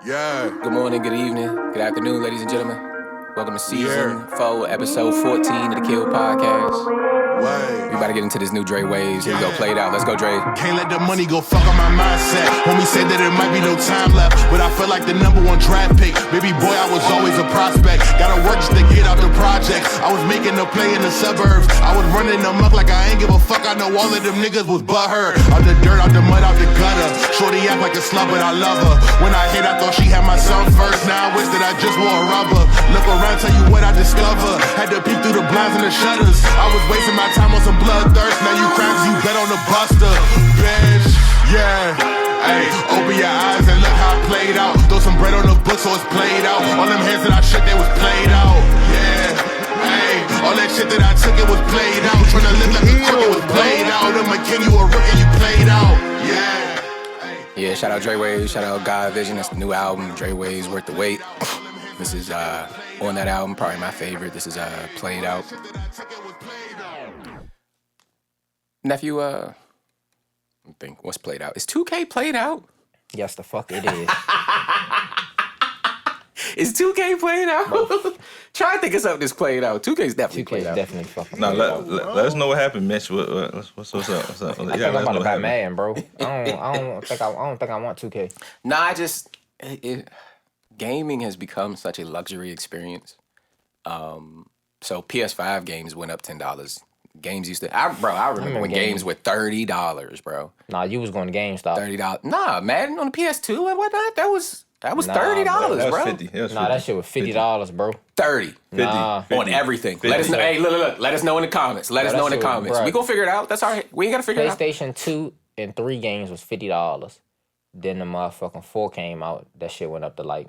Yeah. Good morning, good evening, good afternoon, ladies and gentlemen. Welcome to season 4, episode 14 of the Kill Podcast. We about to get into this new Dre Wave. Here we go, play it out. Let's go, Dre. Can't let the money go fuck up my mindset. Homie said that there might be no time left, but I feel like the #1 draft pick. Baby boy, I was always a prospect. Gotta work just to get out the projects. I was making a play in the suburbs. I was running amok like I ain't give a fuck. I know all of them niggas was butthurt. Out the dirt, out the mud, out the gutter. Shorty act like a slut, but I love her. When I hit, I thought she had my son first. Now I wish that I just wore a rubber. Look around, tell you what I discovered. Had to peek through the blinds and the shutters. I was wasting my time on some bloodthirst. Now you cry 'cause you bet on the buster, bitch. Yeah. Hey, open your eyes and look how it played out. Throw some bread on the book so it's played out. All them hands that I shook, they was played out. Yeah. Hey, all that shit that I took, it was played out. Tryna live like a crook, it was played out. I'm a king, you a rookie, you played out. Yeah. Yeah, shout out Dre Wave, shout out God Vision. That's the new album, Dre Wave's Worth the Wait. This is on that album, probably my favorite. This is Played Out. Nephew, I think what's played out? Is 2K played out? Yes, the fuck it is. Is 2K played out? Try to think of something that's played out. 2K's definitely 2K played is out. definitely fucking. Now let us know what happened, Mitch. What's up? What's up? I think I'm about to buy Madden, bro. I don't think I want 2K. Nah, gaming has become such a luxury experience. So PS5 games went up $10. Games used to, I remember when games were $30, bro. Nah, you was going to GameStop. $30. Nah, Madden on the PS2 and whatnot. That was $30, that was bro. 50. That was Nah, 50. that shit was $50, bro. 30. 50. Nah. 50. On everything. 50. Let us know. Hey, look. Let us know in the comments. Let us know in the shit, comments. bro. We gonna figure it out. That's all right. We ain't gotta figure it out. PlayStation 2 and 3 games was $50. Then the motherfucking 4 came out. That shit went up to like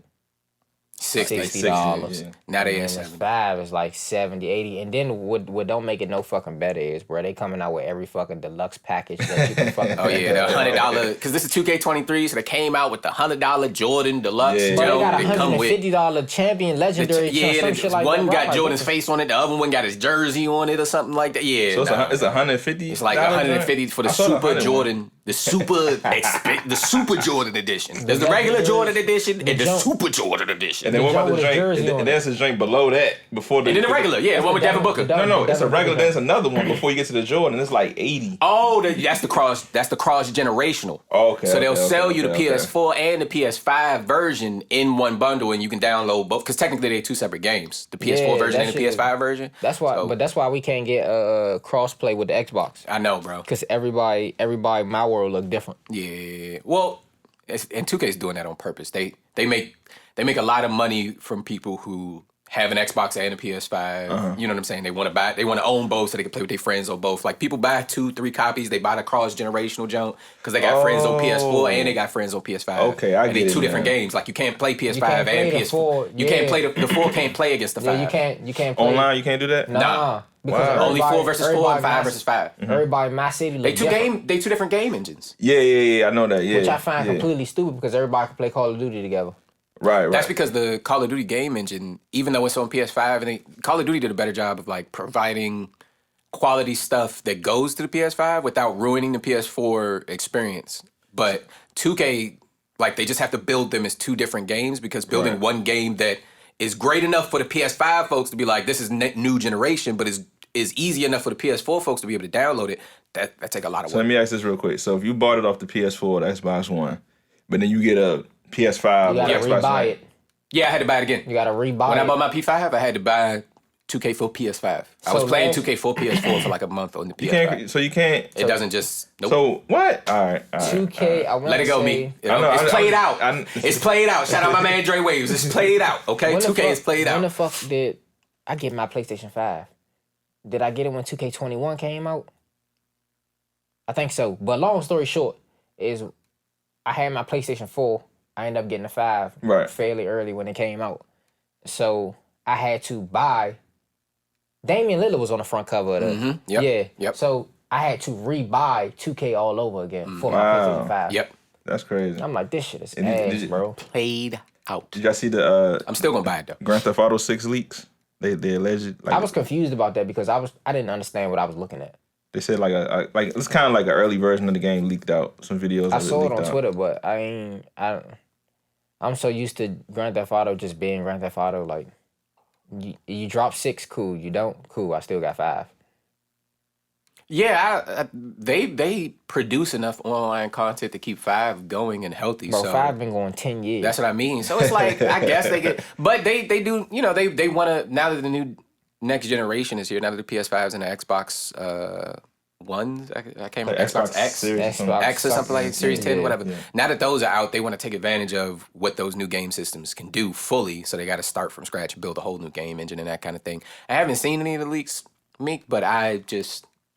$60. Yeah. Now they And at the 70. 5 is like 70, 80. And then what don't make it no fucking better is, bro, they coming out with every fucking deluxe package that you can fucking Oh yeah, the $100 because this is 2K23, so they came out with the $100 Jordan Deluxe. Yeah. Bro, they got they come with $150 champion legendary some shit like one that. got Bro, Jordan's face on it, the other one got his jersey on it or something like that. Yeah, So it's $150. It's like $150 for the Super Jordan, the Super Jordan edition. There's the regular Jordan edition and the Super Jordan edition. And then what about the with a drink? jersey on And it. there's a drink below that before the. And then the regular, yeah, the one with Devin Booker. No, it's a Devin regular. Booker. There's another one before you get to the Jordan. It's like 80. Oh, that's the cross generational. Oh, okay. So they'll okay, sell okay, you the okay. PS4 and the PS5 version in one bundle, and you can download both. Because technically they're two separate games: the PS4 Yeah, version that and the shit- PS5 version. That's why, but that's why we can't get cross play with the Xbox. I know, bro. Cause everybody, my world look different. Yeah. Well, and 2K's doing that on purpose. They make a lot of money from people who have an Xbox and a PS5. You know what I'm saying? They want to own both so they can play with their friends on both. Like people buy 2-3 copies. They buy the cross generational junk because they got friends on PS4 and they got friends on PS5. Okay, I and get they it two different now. games. Like you can't play PS5 can't play and the PS4. 4, You can't yeah. play the 4 can't play against the 5. Yeah, you can't play Online, you can't do that. Nah. Because Wow. Only 4 versus 4 and 5 versus 5. Everybody in my city They look two different, they two different game engines. Yeah. I know that. Yeah. which I find yeah. completely stupid because everybody can play Call of Duty together. Right. That's because the Call of Duty game engine, even though it's on PS5, and Call of Duty did a better job of like providing quality stuff that goes to the PS5 without ruining the PS4 experience. But 2K, like they just have to build them as two different games because building Right. one game that is great enough for the PS5 folks to be like, this is new generation, but is easy enough for the PS4 folks to be able to download it. That take a lot of So work. let me ask this real quick. So if you bought it off the PS4 or the Xbox One, but then you get a PS5 You or gotta Xbox rebuy One, it. Yeah, I had to buy it again. You gotta rebuy When it. I bought my P5, I had to buy 2K for PS5. I was So playing last- 2K for PS4 for like a month on the PS5. you can't. It doesn't just. Nope. So what? All right. 2K, I want to Let it go, say, me. I know, It's played out. It's It's played out. Shout out my man Dre Waves. It's played out. Okay, when the 2K is played When the out. fuck did I get my PlayStation 5? Did I get it when 2K21 came out? I think so. But long story short, is I had my PlayStation 4. I ended up getting the 5 Right. fairly early when it came out. So I had to buy. Damian Lillard was on the front cover of the. Yep. Yeah. Yep. So I had to rebuy 2K all over again for my Wow. PlayStation 5. Yep. That's crazy. I'm like, this shit is And ass, did you- bro. Played out. Did y'all see the I'm still gonna buy it though. Grand Theft Auto 6 leaks? They alleged. Like, I was confused about that because I didn't understand what I was looking at. They said like it's kind of like an early version of the game leaked out. Some videos. I saw it on out. Twitter, but I'm so used to Grand Theft Auto just being Grand Theft Auto. Like, you drop 6, cool. You don't, cool. I still got 5. Yeah, they produce enough online content to keep 5 going and healthy. Bro, so 5 been going 10 years. that's what I mean. So it's like, I guess they get, but they do, you know, they want to, now that the new next generation is here, now that the PS5s and the Xbox Ones, I can't remember, Xbox X, X or something like Series 10, whatever. Yeah. Now that those are out, they want to take advantage of what those new game systems can do fully. So they got to start from scratch, build a whole new game engine and that kind of thing. I haven't seen any of the leaks, Meek, but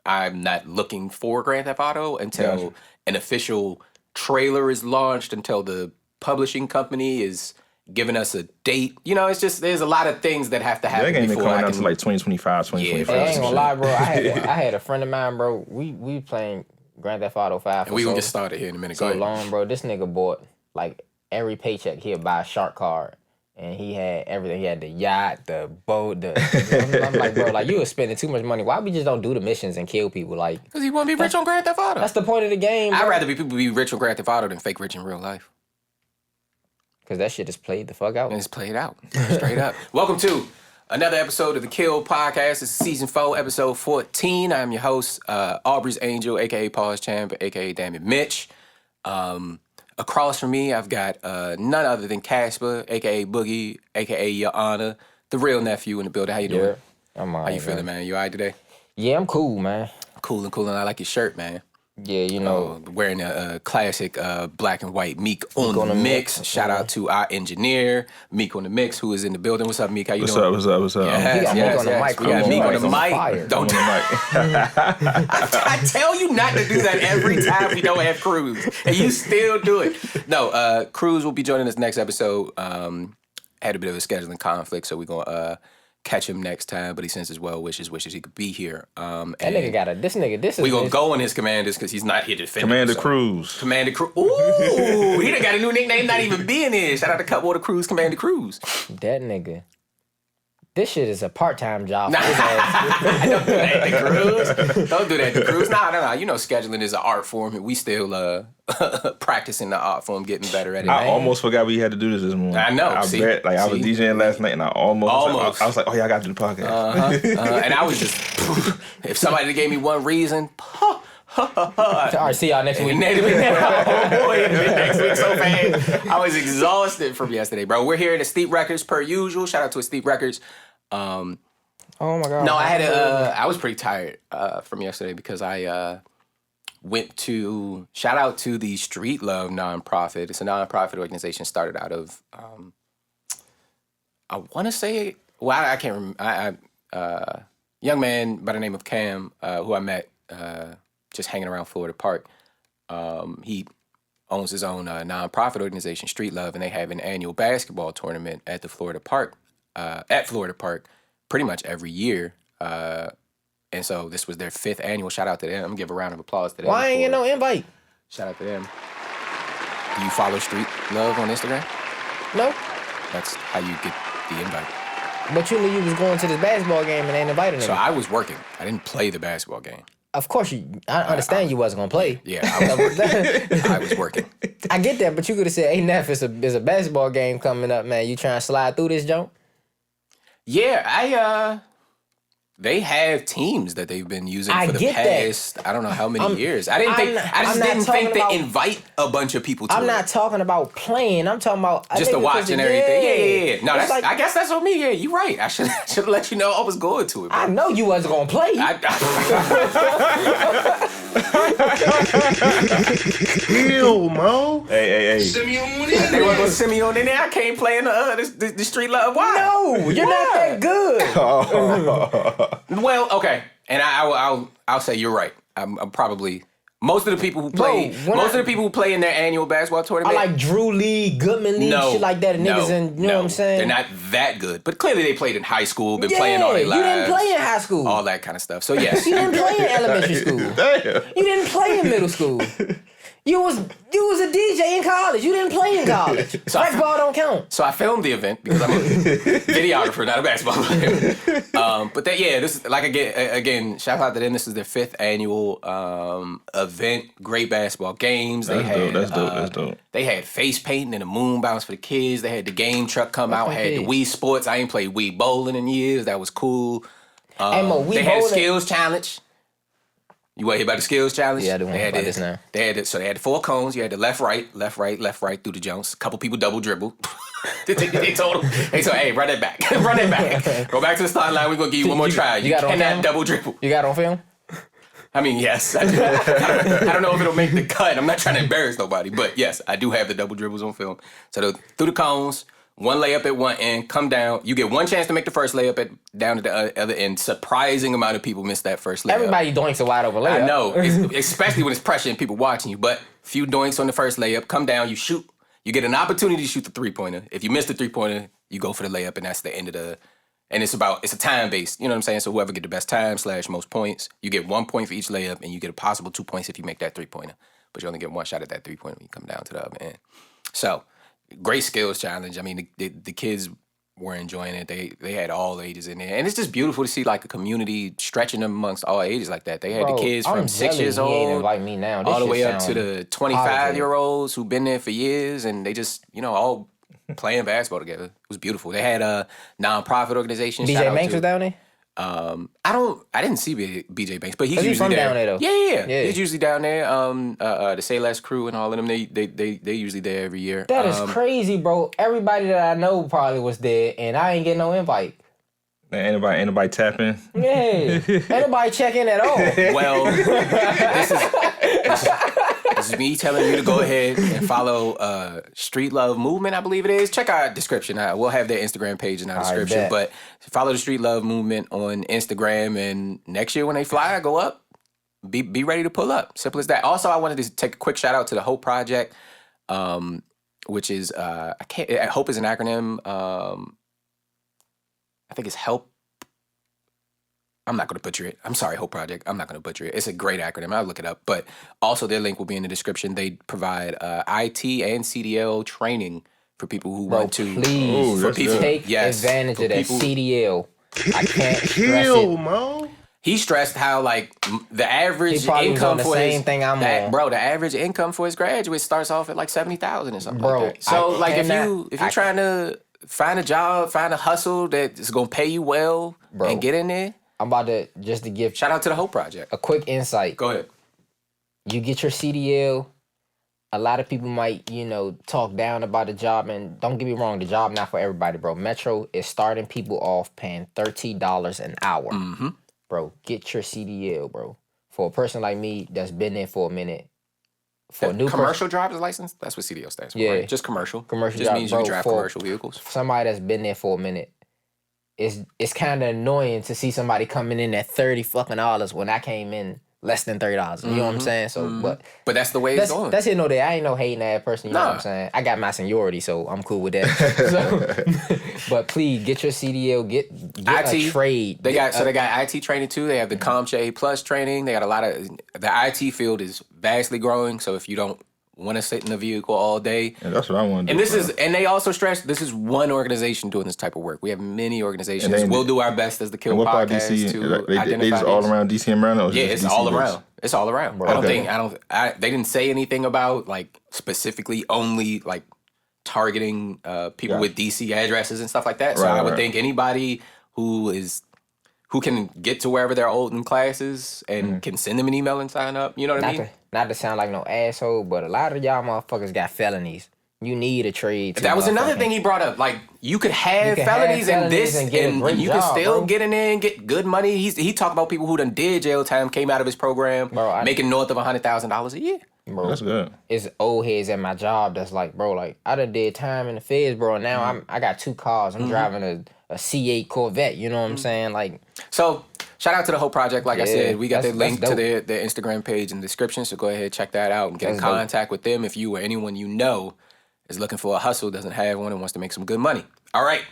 I'm not looking for Grand Theft Auto until an official trailer is launched, until the publishing company is giving us a date. You know, it's just, there's a lot of things that have to happen. That game coming out to like 2025, 2025. I ain't gonna lie, bro. I had a friend of mine, bro. We playing Grand Theft Auto 5 and we gonna get started here in a minute. So long, bro. This nigga bought, like, every paycheck he'd buy a shark card. And he had everything. He had the yacht, the boat, I'm like, bro, like, you was spending too much money. Why we just don't do the missions and kill people? Like, because you want to be rich on Grand Theft Auto. That's the point of the game, bro. I'd rather people be rich on Grand Theft Auto than fake rich in real life. Because that shit is played the fuck out. And it's played out. Straight up. Welcome to another episode of the Kill Podcast. This is season 4, episode 14. I'm your host, Aubrey's Angel, a.k.a. Pause Champ, a.k.a. Damn It Mitch. Across from me, I've got none other than Casper, a.k.a. Boogie, a.k.a. Your Honor, the real nephew in the building. How you doing? I'm all right. How you feeling, man? You all right today? Yeah, I'm cool, man. Cool and I like your shirt, man. Yeah, you know. Wearing a classic black and white Mique on the Mix. Shout out to our engineer, Mique on the Mix, who is in the building. What's up, Mique? How you doing? What's up? Yes, We got Mique on the mic. Mique on the mic. Don't do I tell you not to do that every time we don't have Cruz, and you still do it. No, Cruz will be joining us next episode. Had a bit of a scheduling conflict, so we're gonna catch him next time, but he sends his well wishes he could be here. That nigga this is... We gonna go on his commanders because he's not here to defend Commander himself. Cruz. Commander Cruz. Ooh, he done got a new nickname, not even being here. Shout out to Cutwater Cruz, Commander Cruz. That nigga. This shit is a part-time job. Nah. Don't do that to Cruz. Don't do that to Cruz. Nah. You know, scheduling is an art form, and we still practicing the art form, getting better at it. I almost forgot we had to do this morning. I know. I was DJing last night, and I almost. I was like, oh yeah, I got to do the podcast. And I was just, if somebody gave me one reason, All right, see y'all next week. Next week so fast. I was exhausted from yesterday, bro. We're here at Steep Records per usual. Shout out to Steep Records. Oh my God. No, I was pretty tired from yesterday because I went to, shout out to the Street Love nonprofit. It's a nonprofit organization started out of, I want to say, well, I can't remember. Young man by the name of Cam, who I met just hanging around Florida Park. He owns his own nonprofit organization, Street Love, and they have an annual basketball tournament at the Florida Park, pretty much every year. And so this was their 5th annual. Shout out to them. I'm gonna give a round of applause to them. Why ain't get no invite? Shout out to them. Do you follow Street Love on Instagram? No. That's how you get the invite. But you knew you was going to this basketball game and ain't invited me. So I was working. I didn't play the basketball game. Of course, I understand you wasn't gonna play. Yeah, I was working. I get that, but you could have said, "Hey, Neff, it's a basketball game coming up, man. You trying to slide through this jump?" Yeah, they have teams that they've been using for the past, I don't know how many years. I just didn't think they invite a bunch of people to it. I'm not talking about playing. I'm talking about just to watch and everything. Yeah. No, like, I guess that's on me. Yeah, you're right. I should have let you know I was going to it, bro. I know you wasn't gonna play. Ew, Mo. Hey. They want to go Simeon in there. I can't play in the Street Love. Why? No, you're not that good. Well, okay, and I'll say you're right. I'm probably most of the people who play. Most of the people who play in their annual basketball tournament. I like Drew League, Goodman League, shit like that. And niggas, and you know what I'm saying? They're not that good, but clearly they played in high school. Been playing all their lives. You didn't play in high school. All that kind of stuff. So yes, you didn't play in elementary school. Damn. You didn't play in middle school. You was a DJ in college. You didn't play in college. So Rec ball don't count. So I filmed the event because I'm a videographer, not a basketball player. But this is like again, shout out to them. This is their 5th annual event. Great basketball games. That's dope. They had face painting and a moon bounce for the kids. They had the game truck come out. Had the Wii Sports. I ain't played Wii bowling in years. That was cool. They had a skills challenge. You want to hear about the skills challenge? Yeah, I do want to hear about this now. They had the 4 cones. You had the left, right through the Jones. A couple people double dribble. they told them, hey, run that back. Run that back. Go back to the start line. We're going to give you one more try. You cannot double dribble. You got it on film? I mean, yes. I don't know if it'll make the cut. I'm not trying to embarrass nobody. But yes, I do have the double dribbles on film. So through the cones, one layup at one end, come down. You get one chance to make the first layup down to the other end. Surprising amount of people miss that first layup. Everybody doinks a wide open layup. I know, especially when it's pressure and people watching you. But few doinks on the first layup, come down, you shoot. You get an opportunity to shoot the 3-pointer. If you miss the 3-pointer, you go for the layup, and that's the end of the. And it's a time based. You know what I'm saying? So whoever get the best time / most points, you get 1 point for each layup, and you get a possible 2 points if you make that 3-pointer. But you only get one shot at that 3-pointer when you come down to the other end. So. Great skills challenge. I mean, the kids were enjoying it. They had all ages in there, and it's just beautiful to see like a community stretching them amongst all ages like that. They had the kids from 6 years old, ain't invite me now. all the way up to the 25-year-olds who've been there for years, and they just all playing basketball together. It was beautiful. They had a nonprofit organization. BJ Banks was down there. I didn't see BJ Banks, but he's usually from there. down there though. Yeah. He's usually down there. The Say Less crew and all of them, they usually there every year. That is crazy, bro. Everybody that I know probably was there, and I ain't get no invite. Anybody tapping? Yeah, ain't nobody checking at all. Well, this is me telling you to go ahead and follow Street Love Movement, I believe it is. Check our description. We'll have their Instagram page in our description. But follow the Street Love Movement on Instagram, and next year when they fly, go up, be ready to pull up. Simple as that. Also, I wanted to take a quick shout out to the Hope Project, which is Hope is an acronym. I think it's Help. I'm not going to butcher it. I'm sorry, Hope Project. I'm not going to butcher it. It's a great acronym. I'll look it up. But also their link will be in the description. They provide IT and CDL training for people who want to. Please, take advantage of that CDL. I can't stress it. Mo. He stressed how like the average income for his thing I'm on. Bro, the average income for his graduates starts off at like $70,000 or something bro, like that. So like if you're trying to find a job, find a hustle that is gonna pay you well, and get in there. I'm about to just to give shout out to the Hope Project. A quick insight. Go ahead. You get your CDL. A lot of people might, talk down about the job, and don't get me wrong, the job not for everybody, bro. Metro is starting people off paying $30 an hour. Mm-hmm. Bro, get your CDL, bro. For a person like me that's been there for a minute. For a new commercial driver's license, that's what CDL stands for. Yeah, right? Just commercial. Commercial just means you can drive commercial vehicles. For somebody that's been there for a minute, it's kind of annoying to see somebody coming in at $30 when I came in less than $30. You know what I'm saying? So, but that's the way it's going. That's it. No, I ain't no hating ass person. You know what I'm saying? I got my seniority, so I'm cool with that. But please get your CDL. Get IT, a trade. They got IT training too. They have the CompTIA Plus training. They got a lot of the IT field is vastly growing. So if you don't want to sit in the vehicle all day, that's what I want to do. And and they also stress this is one organization doing this type of work. We have many organizations. We'll do our best as the Kill Podcast DC, to identify. They just all around DC and Maryland. Yeah, it's all around. It's all around. Bro. They didn't say anything about like specifically only like targeting people with DC addresses and stuff like that. So I would think anybody who can get to wherever they're old in classes and can send them an email and sign up. You know what I mean? Not to sound like no asshole, but a lot of y'all motherfuckers got felonies. You need a trade. That was another thing he brought up. Like you could have felonies and you can still get in there and get good money. He talked about people who done did jail time, came out of his program, making north of $100,000 a year. Bro, that's good. It's old heads at my job that's like, bro, like I done did time in the feds, bro. And now I got 2 cars. I'm driving a C8 Corvette. You know what I'm saying? Like, so shout out to the Hope Project. Like I said, we got their link to their Instagram page in the description. So go ahead, check that out and get in contact with them if you or anyone you know is looking for a hustle, doesn't have one, and wants to make some good money. All right.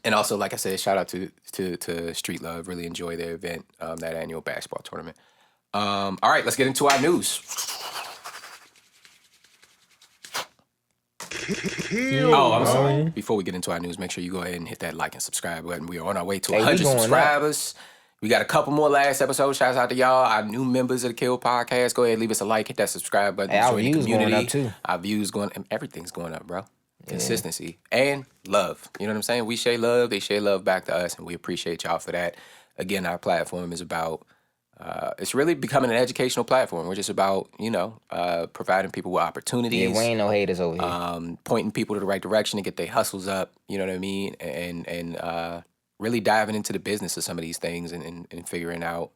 And also, like I said, shout out to Street Love. Really enjoy their event, that annual basketball tournament. All right, let's get into our news. Oh, I'm sorry. Before we get into our news, make sure you go ahead and hit that like and subscribe button. We are on our way to Hey, we 100 going up. subscribers. We got a couple more last episodes. Shouts out to y'all, our new members of the Kill Podcast. Go ahead, leave us a like, hit that subscribe button. Hey, our join the views community. going up, too. Our views going up. Everything's going up, bro. Consistency and love. You know what I'm saying? We share love. They share love back to us, and we appreciate y'all for that. Again, our platform is about, it's really becoming an educational platform. We're just about, providing people with opportunities. Yeah, we ain't no haters over here. Pointing people to the right direction to get their hustles up, you know what I mean? And really diving into the business of some of these things and figuring out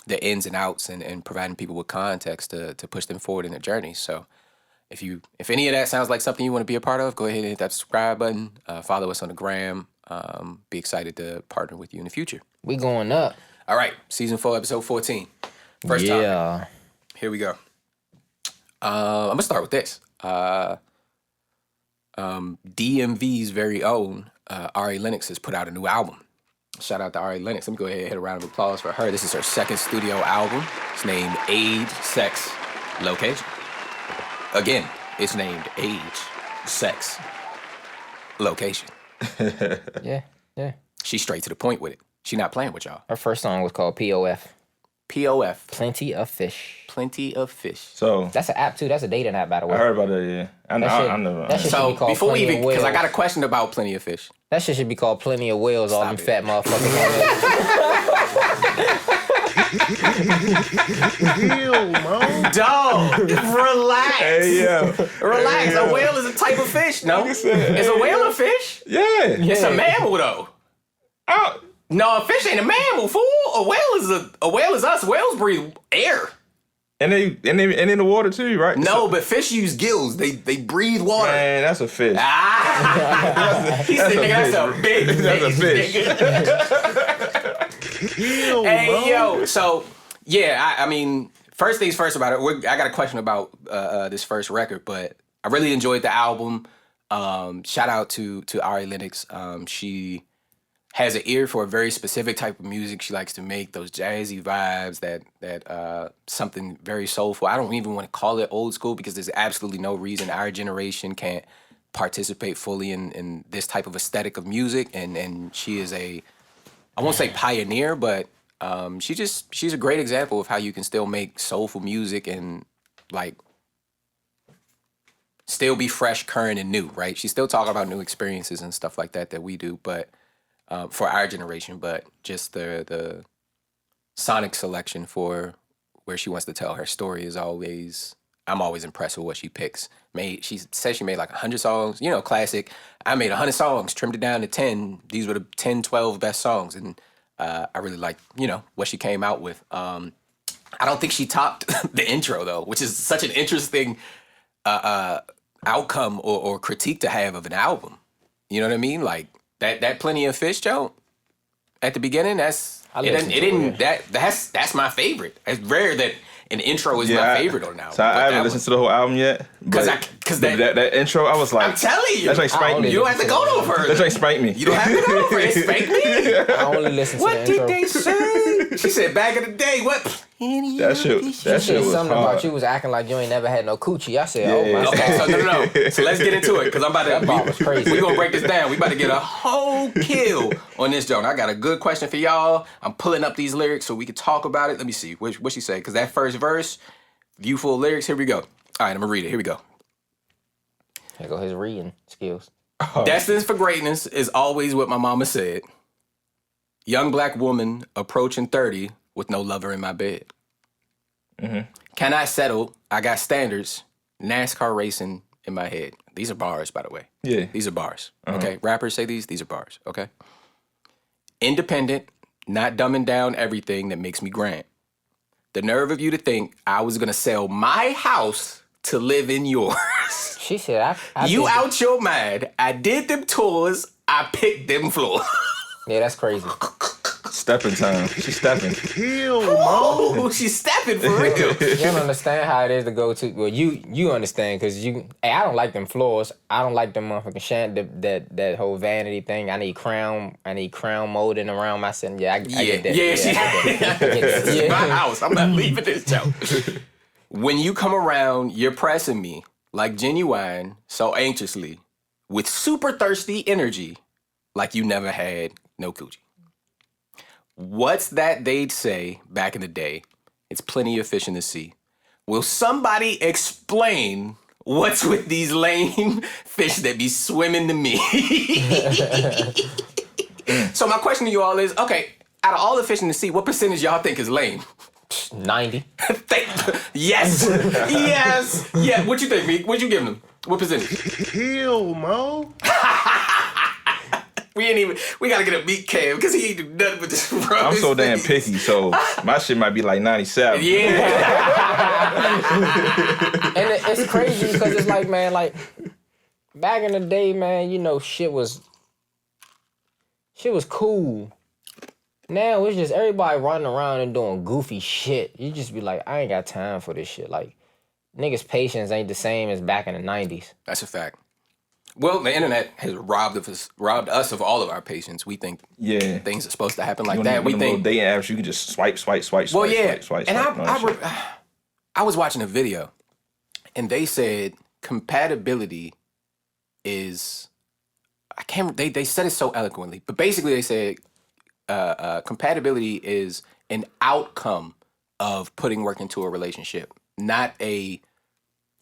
the ins and outs and providing people with context to push them forward in their journey. So if any of that sounds like something you want to be a part of, go ahead and hit that subscribe button. Follow us on the gram. Be excited to partner with you in the future. We going up. All right, season 4, episode 14. First time. Here we go. I'm gonna start with this. DMV's very own Ari Lennox has put out a new album. Shout out to Ari Lennox. Let me go ahead and hit a round of applause for her. This is her second studio album. It's named Age, Sex, Location. Again, it's named Age, Sex, Location. Yeah. She's straight to the point with it. She not playing with y'all. Her first song was called POF. POF. Plenty of Fish. Plenty of Fish. So That's an app too. That's a dating app, by the way. I heard about that. Yeah, I know. that shit should So be called before we Plenty even, of because I Whales. got a question about Plenty of Fish. That shit should be called Plenty of Whales. All them Stop fat motherfuckers. Dog, relax. Hey, yeah. Relax. Hey, yeah. A whale is a type of fish. No, Nigga said, is a whale a fish? Yeah. It's a mammal though. Oh, No, a fish ain't a mammal, fool. A whale is us. Whales breathe air. and they in the water too, right? No, but fish use gills. They breathe water. Man, that's a fish. Ah, he said, nigga, that's a big That's a fish. Hey, yo. So, yeah, I mean, first things first about it. I got a question about this first record, but I really enjoyed the album. Shout out to Ari Lennox. She has an ear for a very specific type of music. She likes to make those jazzy vibes, that something very soulful. I don't even want to call it old school because there's absolutely no reason our generation can't participate fully in this type of aesthetic of music. And she is I won't say pioneer, but she's a great example of how you can still make soulful music and like still be fresh, current, and new, right? She's still talking about new experiences and stuff like that we do, but for our generation, but just the sonic selection for where she wants to tell her story is always, I'm always impressed with what she picks. She says she made like 100 songs, classic. I made 100 songs, trimmed it down to 10. These were the 10, 12 best songs. And I really like, what she came out with. I don't think she topped the intro though, which is such an interesting outcome or critique to have of an album. You know what I mean? Like that Plenty of Fish joke at the beginning, that's my favorite. It's rare that an intro is my favorite on an album. So I haven't listened to the whole album yet. Because that intro, I was like, I'm telling you, that joint spanked me. You don't have to go no further. That joint spanked me. You don't have to go no further. It spanked me. I only listen to What the intro. did they say? She said back in the day, what? That shit She said was something hard. about you was acting like you ain't never had no coochie. I said, oh my Okay, God. so no. So let's get into it because I'm about to. That bar was crazy. We're gonna break this down. We about to get a whole kill on this joint. I got a good question for y'all. I'm pulling up these lyrics so we can talk about it. Let me see what she said because that first verse, viewful lyrics. Here we go. All right, I'm gonna read it. Here we go. There go his reading skills. Destined for greatness is always what my mama said. Young black woman approaching 30 with no lover in my bed. Mm-hmm. Cannot settle. I got standards. NASCAR racing in my head. These are bars, by the way. Yeah. These are bars. Okay. Rappers say these are bars. Okay. Independent, not dumbing down everything that makes me grand. The nerve of you to think I was gonna sell my house to live in yours. She said, I You think- out your mind. I did them tours. I picked them floors. Yeah, that's crazy. Stepping time. She's stepping. Oh, she's stepping for real. You don't understand how it is to go to. Well, you understand because you. Hey, I don't like them floors. I don't like them motherfucking that whole vanity thing. I need crown molding around my son. Yeah, I get that. Yeah, I get that. It's Yeah. my house. I'm not leaving this joke. When you come around, you're pressing me. like Genuine so anxiously with super thirsty energy like you never had no coochie. What's that they'd say back in the day? It's plenty of fish in the sea. Will somebody explain what's with these lame fish that be swimming to me? So my question to you all is, okay, out of all the fish in the sea, what percentage y'all think is lame? 90. Yes. Yes. Yeah. What you think, Meek? What you give them? What percentage? Hell, Mo. We gotta get a Meek cam because he ain't do nothing but this. I'm so damn picky, so my shit might be like 97. Yeah. And it's crazy because it's like, man, like back in the day, man, you know, shit was cool. Now it's just everybody running around and doing goofy shit. You just be like, I ain't got time for this shit. Like, niggas' patience ain't the same as back in the 90s. That's a fact. Well, the internet has robbed us of all of our patience. We think things are supposed to happen like that. We think dating apps, you can just swipe. Well, yeah. And I was watching a video, and they said compatibility is They said it so eloquently, but basically they said compatibility is an outcome of putting work into a relationship, not a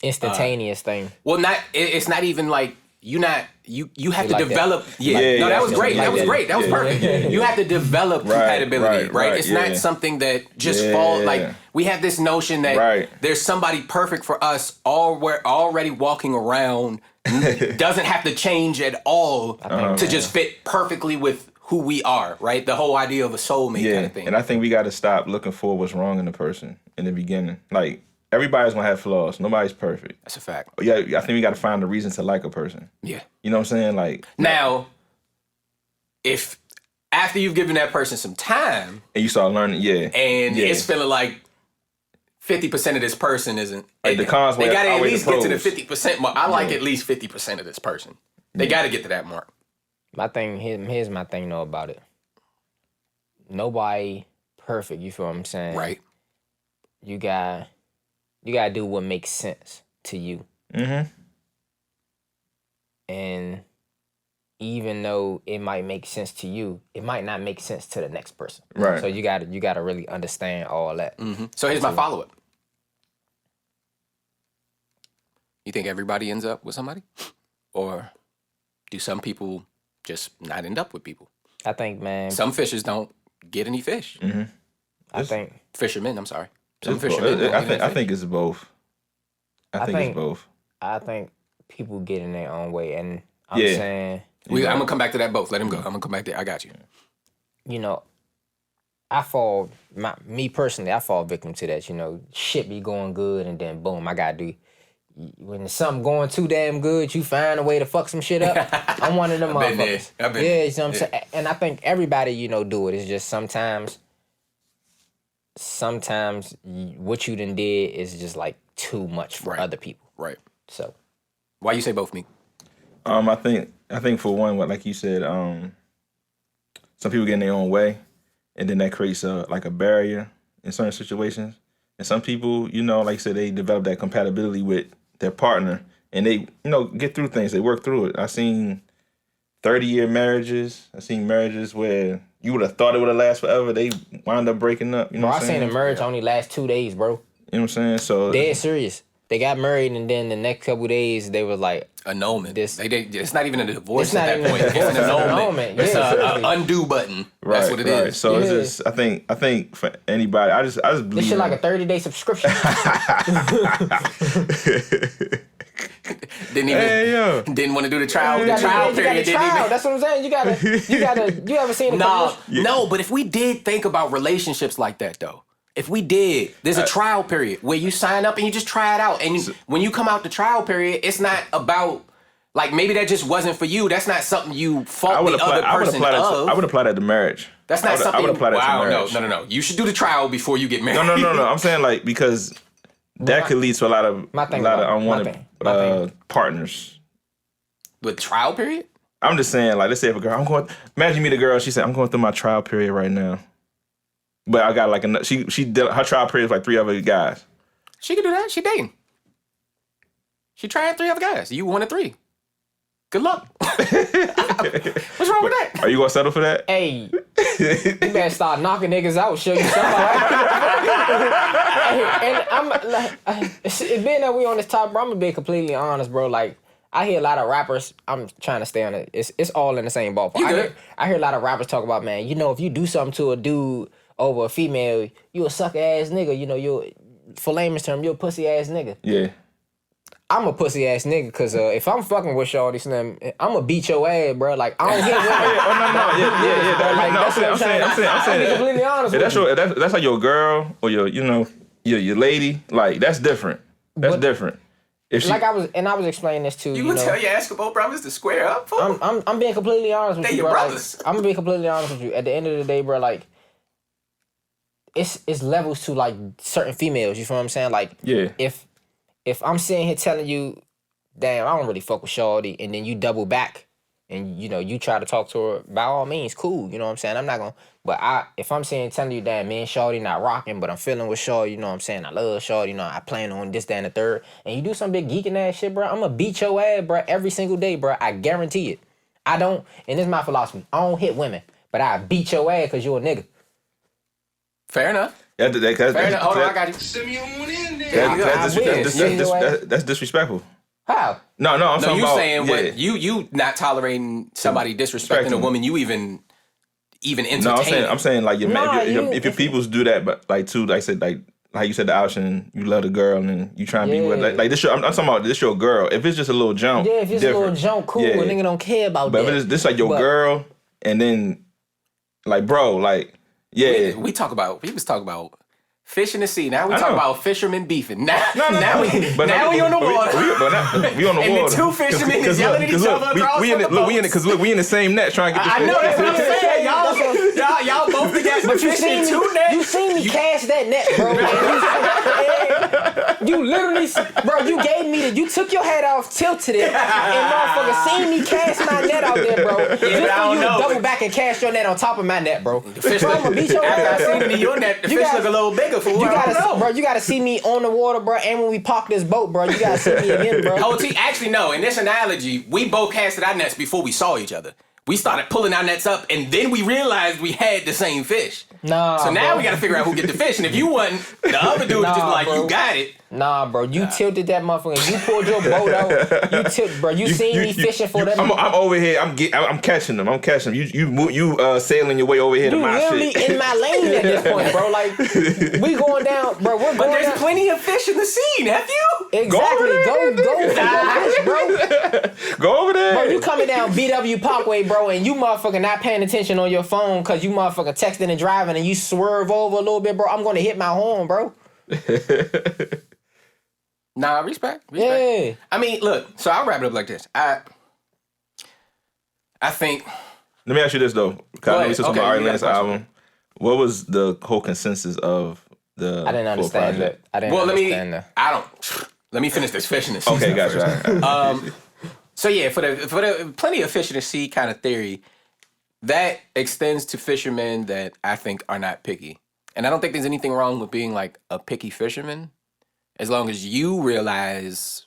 instantaneous thing. Well, it's not even like. You have to like develop. That was great. That was great. That was perfect. You have to develop compatibility, right? It's not something that just falls. Like we have this notion that there's somebody perfect for us. We're already walking around, doesn't have to change at all to just fit perfectly with who we are, right? The whole idea of a soulmate kind of thing. And I think we got to stop looking for what's wrong in the person in the beginning, like. Everybody's gonna have flaws. Nobody's perfect. That's a fact. Yeah, I think we gotta find a reason to like a person. Yeah. You know what I'm saying? Like now, if after you've given that person some time and you start learning, and it's feeling like 50% of this person isn't. Like the cons, they gotta at least get to the 50% mark. I like at least 50% of this person. They gotta get to that mark. My thing, here's my thing though about it. Nobody perfect. You feel what I'm saying? Right. You gotta do what makes sense to you. Mm-hmm. And even though it might make sense to you, it might not make sense to the next person. Right. So you gotta really understand all that. Mm-hmm. So here's my follow-up. You think everybody ends up with somebody? Or do some people just not end up with people? I think, man. Some fishers don't get any fish. Mm-hmm. I think. Fishermen, I'm sorry. I think it's both. I think it's both. I think people get in their own way, and I'm saying I'm gonna come back to that both. Let him go. I'm gonna come back there. I got you. You know, me personally, I fall victim to that. You know, shit be going good, and then boom, I gotta do. When something going too damn good, you find a way to fuck some shit up. I'm one of them motherfuckers. I've been there. You know what I'm saying? And I think everybody, do it. It's just sometimes what you done did is just like too much for other people. Right. So why you say both, me? I think for one, like you said, some people get in their own way, and then that creates a barrier in certain situations. And some people, like you said, they develop that compatibility with their partner, and they, get through things. They work through it. I've seen 30-year marriages. I've seen marriages where you would have thought it would have lasted forever. They wind up breaking up. You know what I'm saying? I seen a marriage only last 2 days, bro. You know what I'm saying? So dead serious. They got married, and then the next couple days they was like annulment. It's not even a divorce it's at that point. It's an annulment. It's an undo button. Right, that's what it is. So it's just I think for anybody, I just believe this shit like a 30-day subscription. Didn't want to do the trial. The trial period. That's what I'm saying. You ever seen it? No. But if we did think about relationships like that, though, if we did, there's a trial period where you sign up and you just try it out, and when you come out the trial period, it's not about like maybe that just wasn't for you. That's not something you fault the other person of. I would apply that to marriage. That's not something. I would apply that to marriage. No. You should do the trial before you get married. No. I'm saying like because that could lead to a lot of unwanted partners. With trial period? I'm just saying, like, let's say if a girl, imagine you meet a girl, she said, I'm going through my trial period right now. But I got like she did her trial period with like 3 other guys. She can do that. She dating. She tried 3 other guys. You 1 of 3. Good luck. What's wrong with that? Are you gonna settle for that? Hey, you better start knocking niggas out. Show you somebody. Hey, and I'm like, being that we on this topic, bro, I'm gonna be completely honest, bro. Like, I hear a lot of rappers. I'm trying to stay on it. It's all in the same ballpark. I hear a lot of rappers talk about, man. You know, if you do something to a dude over a female, you a sucker ass nigga. You know, you, for layman's term, you a pussy ass nigga. Yeah. I'm a pussy ass nigga because if I'm fucking with shorty, I'm gonna beat your ass, bro. Like, I don't hit women. I'm saying. I'm completely honest with you. That's like your girl or your lady. Like, that's different. That's different. If she, I was explaining this too. You would tell your Eskimo brothers to square up for? I'm being completely honest with they you, your bro. brothers. Like, I'm gonna be completely honest with you. At the end of the day, bro, like, it's levels to like certain females. You feel what I'm saying? Like, yeah. If I'm sitting here telling you, damn, I don't really fuck with shorty, and then you double back and you try to talk to her, by all means, cool. You know what I'm saying? I'm not gonna. But if I'm telling you, damn, me and shorty not rocking, but I'm feeling with shorty, you know what I'm saying? I love shorty, I plan on this, that, and the third, and you do some big geeking ass shit, bro, I'm gonna beat your ass, bro, every single day, bro. I guarantee it. I don't, and this is my philosophy. I don't hit women, but I beat your ass because you a nigga. Fair enough. Fair enough. Hold on, I got you. Send me on in there. That's disrespectful. How? No, I'm talking you about saying what you not tolerating somebody disrespecting a woman you even entertain. No, I'm saying like if your peoples do that, but like too, like I said, like you said the option, you love the girl and then you try and be with like this. I'm talking about this your girl. If it's just a little jump, yeah, if it's different. a little jump, cool. A nigga don't care about but that. But if it's this like your girl, and then like bro, like yeah, we was talking about fish in the sea. Now we talk about fishermen beefing. Now we on the water. We on the and water. And the 2 fishermen is yelling at each other across the boat. We in the same net trying to get this. I know that's what I'm saying. Y'all both together. But you seen me cash that net, bro. You literally, bro, you took your head off, tilted it, and motherfucker seen me cash my net out there, bro. Just for you to double back and cash your net on top of my net, bro. The fish look, after I seen it in your net, the fish look a little bigger for what I don't know. Bro, you gotta see me on the water, bro, and when we park this boat, bro, you gotta see me again, bro. Actually, no. In this analogy, we both casted our nets before we saw each other. We started pulling our nets up, and then we realized we had the same fish. Nah, so now we got to figure out who get the fish. And if you wasn't, the other dude was just like, bro. You got it. Nah, bro, you tilted that motherfucker. You pulled your boat out. You seen me fishing for that. I'm over here. I'm catching them. You sailing your way over here to my shit. You literally in my lane at this point, bro. Like, we going down, bro. But there's plenty of fish in the sea, nephew. Exactly. Go fish, bro. Go over there. Bro, you coming down BW Parkway, bro, and you motherfucker not paying attention on your phone because you motherfucker texting and driving and you swerve over a little bit, bro. I'm gonna hit my horn, bro. Nah, respect. Yeah. I mean, look. So I'll wrap it up like this. I think. Let me ask you this though. Because we talking about Ari Lennox album. What was the whole consensus of the? I didn't understand that. Let me finish this fish in the sea. Okay, gotcha. So yeah, for the plenty of fish in the sea kind of theory, that extends to fishermen that I think are not picky, and I don't think there's anything wrong with being like a picky fisherman. As long as you realize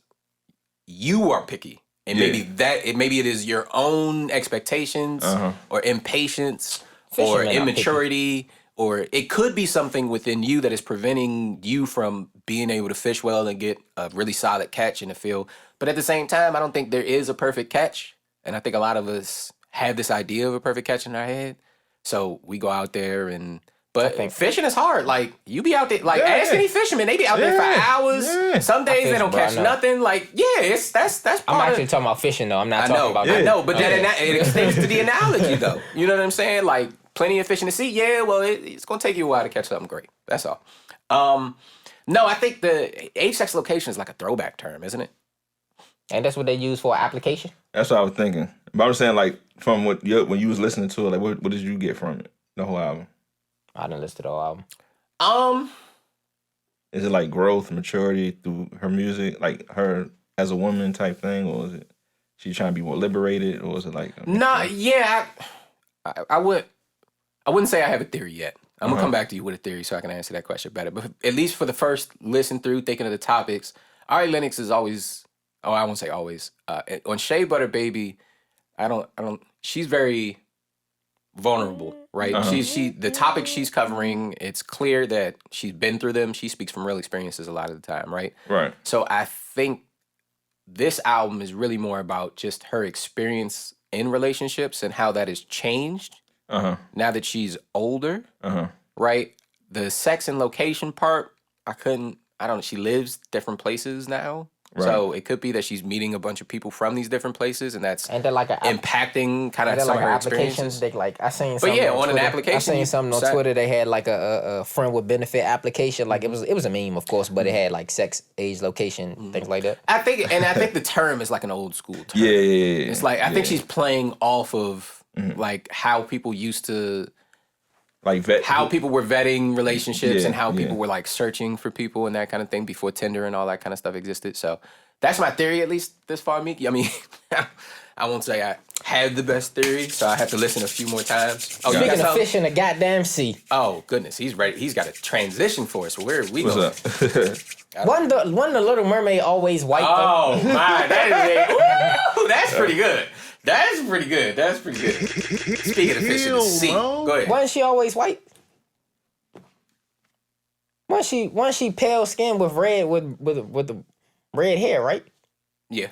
you are picky, and maybe it is your own expectations or impatience or immaturity, or it could be something within you that is preventing you from being able to fish well and get a really solid catch in the field. But at the same time, I don't think there is a perfect catch, and I think a lot of us have this idea of a perfect catch in our head. So we go out there and. But fishing is hard. Like, you be out there, like, ask any fisherman. They be out there for hours. Yeah. Some days they don't catch nothing. Like, that's part I'm actually talking about fishing, though. I'm not talking about I know, but it extends to the analogy, though. You know what I'm saying? Like, plenty of fish in the sea. Yeah, well, it's going to take you a while to catch something great. That's all. No, I think the age, sex, location is like a throwback term, isn't it? And that's what they use for application? That's what I was thinking. But I'm saying, like, from when you was listening to it, like, what did you get from it, the whole album? I didn't listen to the whole album. Is it like growth, maturity through her music, like her as a woman type thing, or is it she trying to be more liberated, or is it like? I wouldn't say I have a theory yet. I'm gonna come back to you with a theory so I can answer that question better. But at least for the first listen through, thinking of the topics, Ari Lennox is always Oh, I won't say always. On Shea Butter Baby, I don't. She's very vulnerable, right? The topic she's covering, it's clear that she's been through them. She speaks from real experiences a lot of the time, right? Right. So I think this album is really more about just her experience in relationships and how that has changed now that she's older, right? The sex and location part, she lives different places now. Right. So it could be that she's meeting a bunch of people from these different places, and that's impacting kind of some of her experiences. I seen something on an Twitter. application. I seen something on Twitter. They had like a friend with benefit application. Like it was a meme, of course, but it had like sex, age, location, things like that. I think the term is like an old school term. Yeah. It's like I think she's playing off of like how people used to. Like how people were vetting relationships and how people were like searching for people and that kind of thing before Tinder and all that kind of stuff existed. So that's my theory, at least this far, Mickey. I mean, I won't say I have the best theory, so I have to listen a few more times. Oh, speaking of fish in the goddamn sea. Oh goodness, he's ready. He's got a transition for us. Where are we going? Wasn't the Little Mermaid always white? Oh my, that's pretty good. That's pretty good. Speaking of fish in the sea, go ahead. Wasn't she always white? Wasn't she pale skin with the red hair, right? Yeah.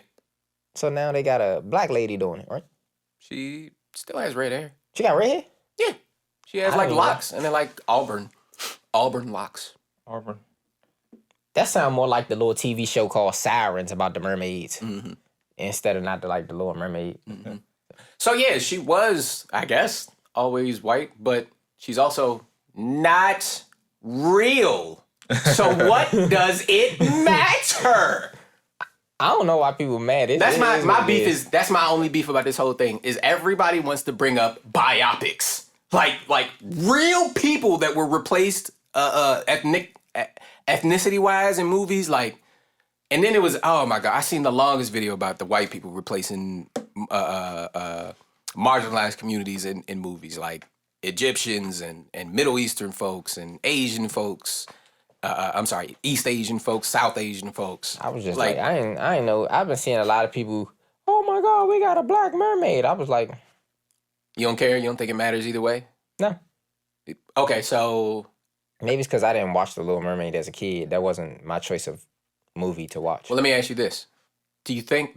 So now they got a black lady doing it, right? She still has red hair. She got red hair? Yeah. She has like locks, and they're like auburn locks. Auburn. That sounds more like the little TV show called Sirens about the mermaids. Mm-hmm. Instead of not the Little Mermaid. Mm-hmm. So yeah, she was, I guess, always white, but she's also not real. So what does it matter? I don't know why people are mad. That's my beef that's my only beef about this whole thing is everybody wants to bring up biopics. Like real people that were replaced ethnicity wise in movies, like. And then it was, oh my God, I seen the longest video about the white people replacing marginalized communities in movies, like Egyptians and Middle Eastern folks and Asian folks. East Asian folks, South Asian folks. I was just like I ain't know. I've been seeing a lot of people, oh my God, we got a black mermaid. I was like. You don't care? You don't think it matters either way? No. Okay, so. Maybe it's because I didn't watch The Little Mermaid as a kid. That wasn't my choice of movie to watch. Well, let me ask you this: do you think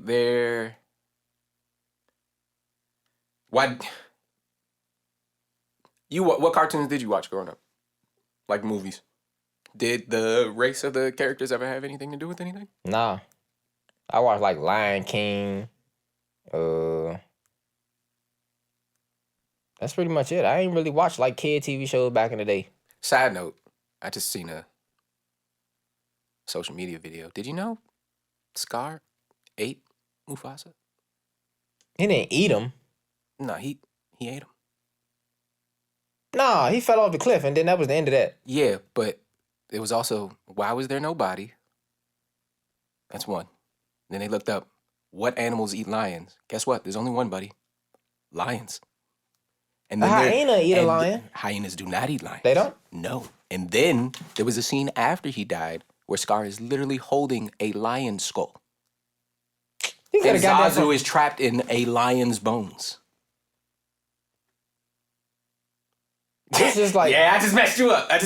what cartoons did you watch growing up? Like movies? Did the race of the characters ever have anything to do with anything? Nah, I watched like Lion King. That's pretty much it. I ain't really watched like kid TV shows back in the day. Side note: I just seen a social media video. Did you know Scar ate Mufasa? He didn't eat him. No, he ate him. Nah, he fell off the cliff and then that was the end of that. Yeah, but it was also, why was there no body? That's one. Then they looked up, what animals eat lions? Guess what? There's only one, buddy. Lions. And then a hyena eat a lion. Hyenas do not eat lions. They don't? No. And then there was a scene after he died where Scar is literally holding a lion skull. And Zazu is trapped in a lion's bones. This is like... Yeah, I just messed you up. We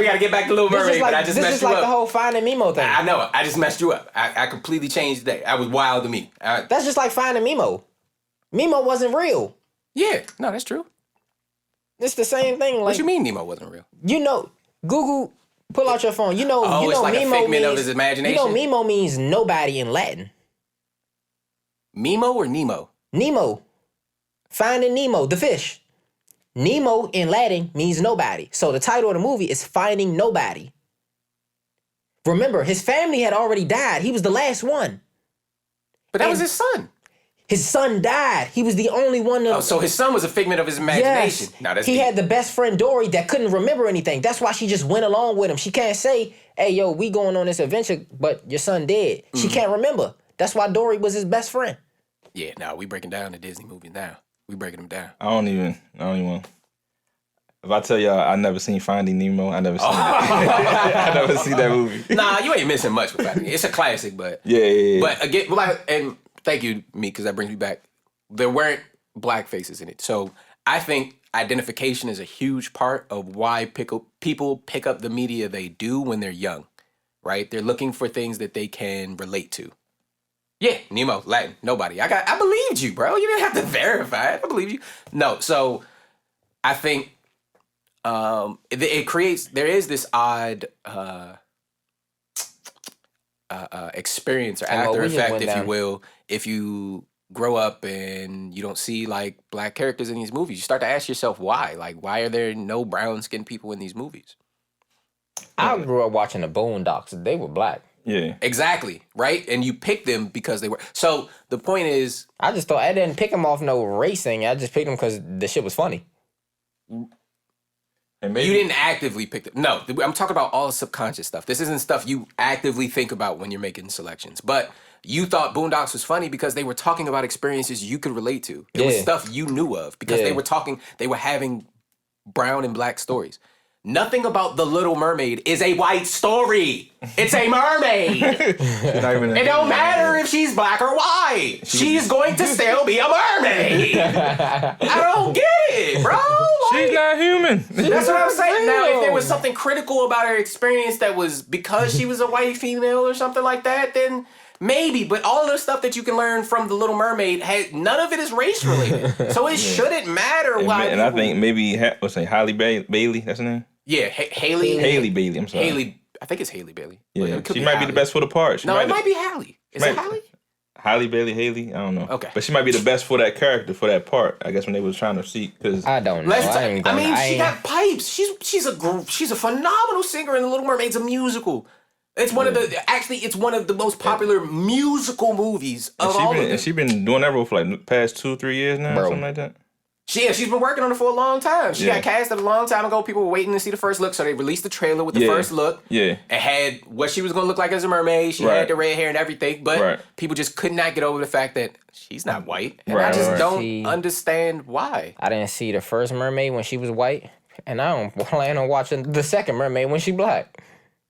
gotta get back to Little Mermaid, but I just messed you up. This is like the whole Finding Nemo thing. I know it. I just messed you up. I completely changed that. That was wild to me. That's just like Finding Nemo. Nemo wasn't real. Yeah, no, that's true. It's the same thing. Like, what you mean Nemo wasn't real? You know, Google... Pull out your phone. You know, it's like Mimo a figment means, of his imagination. You know, Mimo means nobody in Latin. Mimo or Nemo? Nemo. Finding Nemo, the fish. Nemo in Latin means nobody. So the title of the movie is Finding Nobody. Remember, his family had already died. He was the last one. But that was his son. His son died. He was the only one. So his son was a figment of his imagination. Yes. He had the best friend, Dory, that couldn't remember anything. That's why she just went along with him. She can't say, hey, yo, we going on this adventure, but your son dead. Mm-hmm. She can't remember. That's why Dory was his best friend. Yeah, we breaking down the Disney movies now. We breaking them down. I don't even want. If I tell y'all I never seen Finding Nemo, I never seen that. I never seen that movie. Nah, you ain't missing much with Finding Nemo. It's a classic, but Yeah. But again, and thank you, me, because that brings me back. There weren't black faces in it, so I think identification is a huge part of why people pick up the media they do when they're young, right? They're looking for things that they can relate to. Yeah, Nemo, Latin, nobody. I believed you, bro. You didn't have to verify it. I believe you. No, so I think it creates. There is this odd experience or after effect, if you will, if you grow up and you don't see like black characters in these movies. You start to ask yourself why. Like, why are there no brown skinned people in these movies? I grew up watching the Boondocks. They were black. Yeah. Exactly, right? And you picked them because they were. So the point is, I just thought I didn't pick them off no racing. I just picked them because the shit was funny. And maybe, you didn't actively pick them. No, I'm talking about all the subconscious stuff. This isn't stuff you actively think about when you're making selections. But you thought Boondocks was funny because they were talking about experiences you could relate to. It was stuff you knew of because they were having brown and black stories. Nothing about The Little Mermaid is a white story. It's a mermaid. It don't matter if she's black or white. She's going to still be a mermaid. I don't get it, bro. She's not human. That's what I'm saying. Now, if there was something critical about her experience that was because she was a white female or something like that, then maybe. But all of the stuff that you can learn from The Little Mermaid, none of it is race related. So it shouldn't matter why. And I think maybe what's her name? Halle Bailey. That's her name. Yeah, Haley. Haley Bailey. I'm sorry. Haley. I think it's Haley Bailey. Yeah, she might be the best for the part. It might be Hallie. Is it Hallie? Halle Bailey, Haley. I don't know. Okay, but she might be the best for that character, for that part. I guess when they was trying to see, because I don't know. She got pipes. She's a phenomenal singer, and The Little Mermaid's a musical. It's one of it's one of the most popular musical movies of all of them. And she's been doing that role for like the past 2-3 years now, something like that. She's been working on it for a long time. She got cast a long time ago. People were waiting to see the first look, so they released the trailer with the first look. Yeah. It had what she was going to look like as a mermaid. She had the red hair and everything, but people just could not get over the fact that she's not white. And I just don't understand why. I didn't see the first mermaid when she was white, and I don't plan on watching the second mermaid when she black.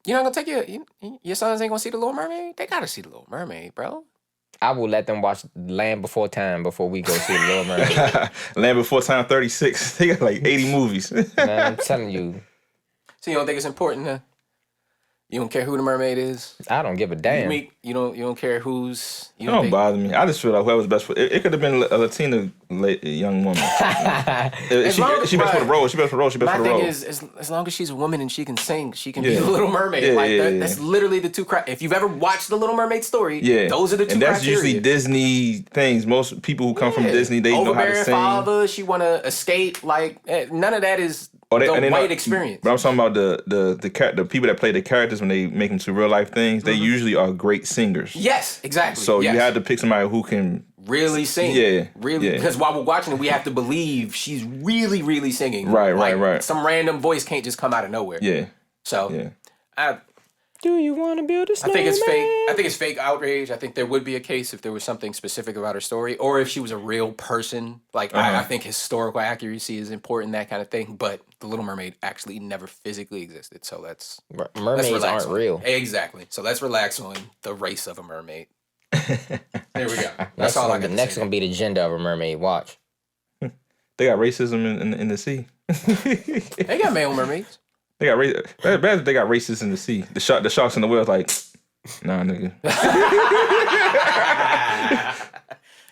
You're not going to take your sons ain't going to see The Little Mermaid? They got to see The Little Mermaid, bro. I will let them watch Land Before Time before we go see The Little Mermaid. Land Before Time 36. They got like 80 movies. Man, I'm telling you. So you don't think it's important to... You don't care who the mermaid is? I don't give a damn. You don't care who's... It don't bother me. I just feel like whoever's best for... It could have been a Latina young woman. She best for the role. My thing is, as long as she's a woman and she can sing, she can be the Little Mermaid. That's literally the two criteria. If you've ever watched the Little Mermaid story, those are the two criteria. And that's usually Disney things. Most people who come from Disney, they know how to sing. Father, she want to escape. Like, none of that is... the white experience. But I'm talking about the people that play the characters when they make them to real life things. They usually are great singers. Yes, exactly. So you have to pick somebody who can really sing. Yeah, really. Because while we're watching it, we have to believe she's really, really singing. Right. Some random voice can't just come out of nowhere. Yeah. So, do you want to build a snowman? I think it's fake. I think it's fake outrage. I think there would be a case if there was something specific about her story, or if she was a real person. Like I think historical accuracy is important, that kind of thing. But The Little Mermaid actually never physically existed, so mermaids aren't real. Exactly. So let's relax on the race of a mermaid. There we go. That's all I got. Next gonna be the gender of a mermaid. Watch. They got racism in the sea. They got male mermaids. They got they got racists in the sea. The sharks in the whales like, nah, nigga.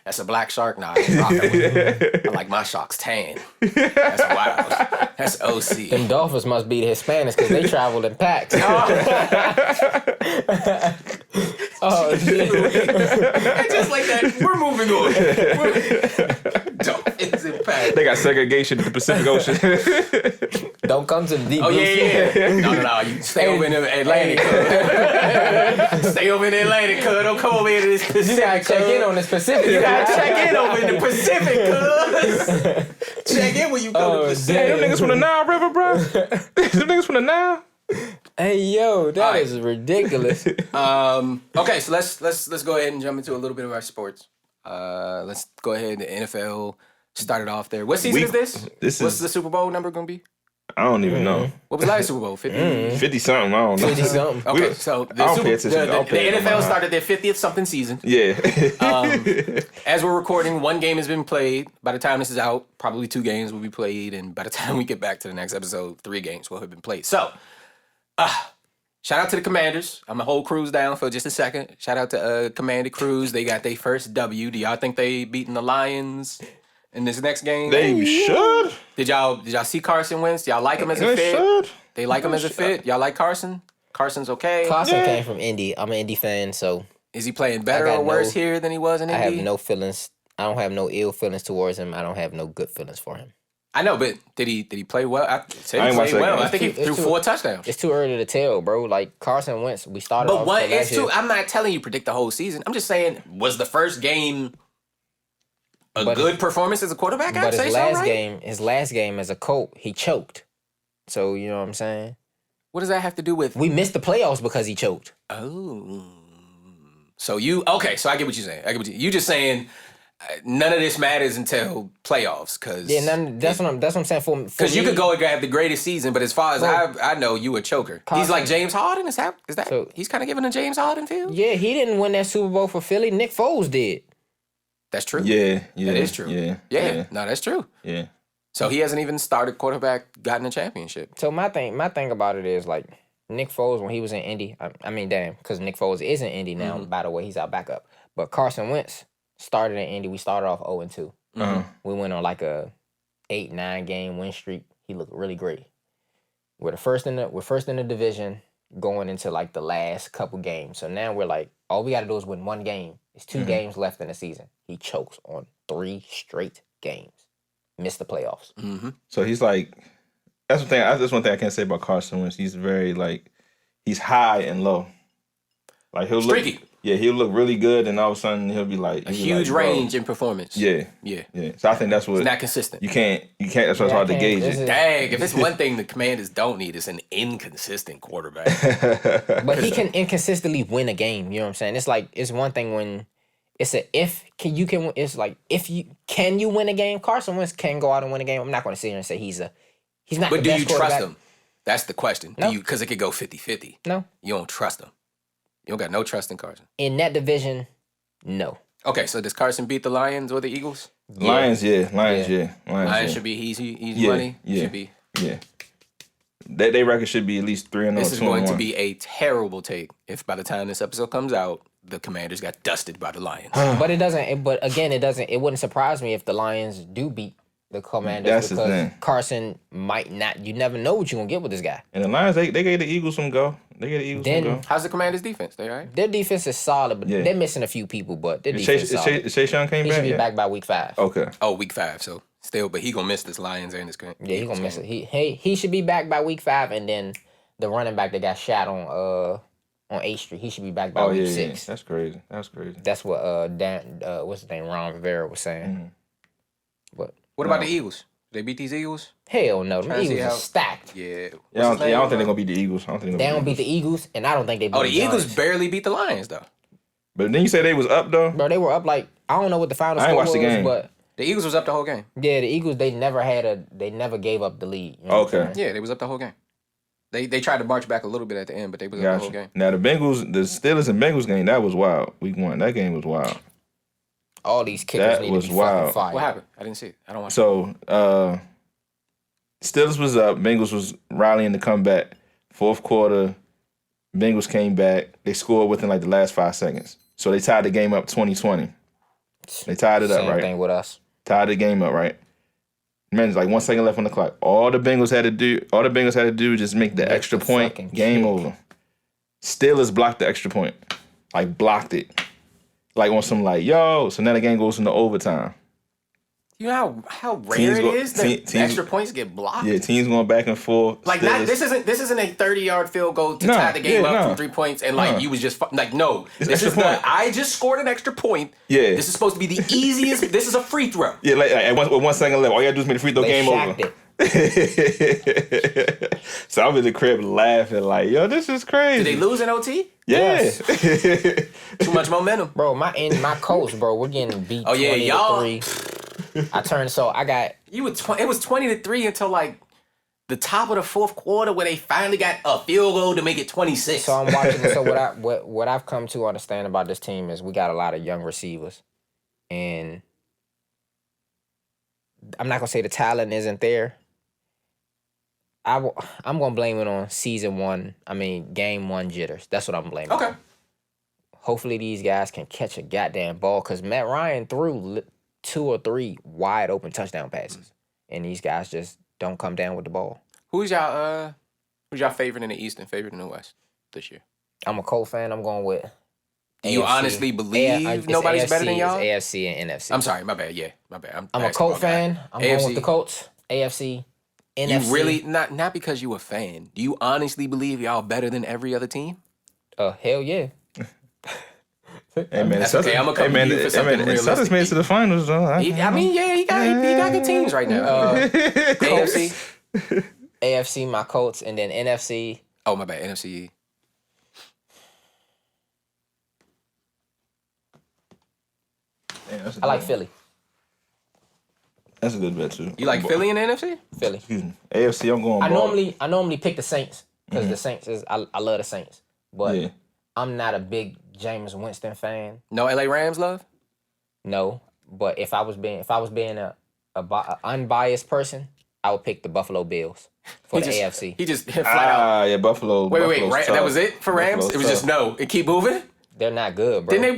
That's a black shark. Nah, I like my sharks tan. That's wild. That's OC. Them dolphins must be the Hispanics because they travel in packs. Oh, shit. And just like that, we're moving on. Dolphins in packs. They got segregation in the Pacific Ocean. Don't come to the deep blue sea. No. You stay over in the Atlantic. Stay over in the Atlantic, cuz. Don't come over here to this Pacific. You gotta check in on this Pacific. You gotta check in over in the Pacific, cuz. Check in when you come to the Pacific. Hey, them niggas from the Nile River, bro. Them niggas from the Nile. Hey yo, that is ridiculous. Okay, so let's go ahead and jump into a little bit of our sports. Let's go ahead. The NFL started off there. What season is this? What's the Super Bowl number gonna be? I don't even know. What was last Super Bowl? 50? 50 something. I don't know. 50 something. Okay, so the, I don't pay attention. I don't pay the attention. NFL started their 50th something season. Yeah. As we're recording, one game has been played. By the time this is out, probably 2 games will be played, and by the time we get back to the next episode, 3 games will have been played. So, shout out to the Commanders. I'm gonna hold Cruz down for just a second. Shout out to Commander Cruz. They got their first W. Do y'all think they beating the Lions in this next game? They should. Did y'all see Carson Wentz? Y'all like him as a They fit? should. They like him as a fit. Y'all like Carson? Carson's okay. Carson came from Indy. I'm an Indy fan, so Is he playing better I got or worse no- here than he was in I Indy? have no feelings. I don't have no ill feelings towards him. I don't have no good feelings for him. I know, but did he play well? I say I he ain't watched played that well. game. I think he It's threw too- 4 touchdowns. It's too early to tell, bro. Like Carson Wentz, we started But off what? last It's year. too. I'm not telling you predict the whole season. I'm just saying, was the first game a But- good performance as a quarterback? I'd But say his so, last right? his last game as a Colt, he choked. So you know what I'm saying? What does that have to do with? We missed the playoffs because he choked. Oh, so you okay? So I get what you're saying. I get what you just saying. None of this matters until playoffs, because Yeah, that's what I'm saying. For because you me, could go and have the greatest season, but as far as Bro. I know, you a choker. He's Carson- like James Harden. Is that So- he's kind of giving a James Harden feel? Yeah, he didn't win that Super Bowl for Philly. Nick Foles did. That's true. Yeah. That is true. Yeah. No, that's true. Yeah. So he hasn't even started quarterback, gotten a championship. So my thing about it is like Nick Foles when he was in Indy. I mean, damn, because Nick Foles is in Indy now. By the way, he's our backup. But Carson Wentz started in Indy. We started off 0-2. We went on like a 8-9 game win streak. He looked really great. We're first in the division going into like the last couple games. So now we're like, all we got to do is win 1 game. It's 2 games left in the season. He chokes on 3 straight games. Missed the playoffs. So he's like, that's one thing I can't say about Carson Wentz. He's very like, he's high and low. Like he'll Streaky. he'll look really good, and all of a sudden he'll be like A huge range in performance. Yeah. Yeah. So I think that's what It's not consistent. you can't. That's why it's hard to gauge this it. is- Dang, if it's one thing the Commanders don't need, it's an inconsistent quarterback. But he can inconsistently win a game. You know what I'm saying? It's like it's one thing when it's it's like if you can you win a game. Carson Wentz can go out and win a game. I'm not going to sit here and say he's not. But the do best you trust quarterback. him? That's the question. No. Because it could go 50-50. No, You don't trust him. You don't got no trust in Carson. in that division, no. Okay, so does Carson beat the Lions or the Eagles? Lions, yeah. Lions yeah. should be easy Yeah, money. yeah. Should be. Yeah. They record should be at least 3-0. This is going to be a terrible take if by the time this episode comes out, the Commanders got dusted by the Lions. But it doesn't. But again, it doesn't. It wouldn't surprise me if the Lions do beat the Commanders That's the because thing. Carson might not. You never know what you're gonna get with this guy. And the Lions, they gave the Eagles some go. They gave the Eagles Then- some go. How's the Commanders' defense? They all right? Their defense is solid, but Yeah. they're missing a few people. But their Is defense is solid. Shay Sean came He back? should be Yeah. back by week 5. Okay. Oh, week 5. So still, but he gonna miss this Lions and this. Yeah, he gonna miss it. He should be back by week 5, and then the running back that got shot on 8th Street, he should be back by Oh week yeah, 6. that's crazy. That's crazy. That's what what's his name, Ron Rivera was saying. But What about the Eagles? They beat these Eagles? hell no, the Trying to see Eagles how- are stacked. Yeah. I don't think they're gonna beat the Eagles. I don't think They don't beat the Eagles, and I don't think they beat Oh, the Eagles Giants. barely beat the Lions though. But then you say they was up though. Bro, they were up like I don't know what the final I ain't score watched was, the game. but The Eagles was up the whole game. yeah, the Eagles they never gave up the lead. You know what I'm Okay. saying? Yeah, they was up the whole game. They tried to march back a little bit at the end, but they was up the whole Gotcha. game. Now the Steelers and Bengals game, that was wild. Week 1, that game was wild. All these kickers That need was to be wild. fucking fired. What happened? I didn't see it. I don't watch. So Steelers was up, Bengals was rallying to come back. 4th quarter, Bengals came back. They scored within like the last 5 seconds. So they tied the game up 20-20. They tied it up, Same right? thing with us. Tied the game up, right? Man, there's like 1 second left on the clock. All the Bengals had to do was just make the Make extra the point. fucking Game kick. over. Steelers blocked the extra point. Like blocked it. Like on some like, yo, so now the game goes into overtime. You know how rare Teams it go- is that teams- extra points get blocked. Yeah, teams going back and forth. Like Steelers- this isn't a 30-yard field goal to No, tie the game yeah, up no. from 3 points and like No. you was just like no. It's This is extra point. I just scored an extra point. Yeah. This is supposed to be the easiest. This is a free throw. Yeah, like with 1 second left, all you gotta do is make the free throw, They game shacked over. it. So I'm in the crib laughing like, yo, this is crazy. Did they lose in OT? Yeah. Too much momentum. Bro, my coach, bro, we're getting beat. Oh, yeah, 20 y'all- to 3. I turned, so I got It was 20-3 until like the top of the fourth quarter where they finally got a field goal to make it 26. So I'm watching. So what I've come to understand about this team is we got a lot of young receivers, and I'm not gonna say the talent isn't there. I'm gonna blame it on game one jitters. That's what I'm blaming. Okay. On. Hopefully these guys can catch a goddamn ball because Matt Ryan threw 2 or 3 wide open touchdown passes, and these guys just don't come down with the ball. Who's y'all favorite in the East and favorite in the West this year? I'm a Colt fan. I'm going with. Do you honestly believe nobody's better than y'all? It's AFC and NFC. I'm sorry, my bad. Yeah, my bad. I'm a Colt fan. I'm going with the Colts. AFC, NFC. You really not because you a fan. Do you honestly believe y'all better than every other team? Hell yeah. Hey man, That's okay. I'm gonna come to you for something realistic. Celtics made it to the finals though. He got good teams right now. AFC, AFC, my Colts, and then NFC. Oh my bad, NFC. Yeah, I like Philly. That's a good bet too. You like Philly in the NFC? Philly. Excuse me. AFC, I'm going. I normally pick the Saints because the Saints is I love the Saints, but I'm not a big Jameis Winston fan. No LA Rams love? No, but if I was being a unbiased person, I would pick the Buffalo Bills for the AFC. He just flat out. Yeah, Buffalo. Wait, that was it for Rams? Buffalo's It was just no. It keep moving? They're not good, bro. They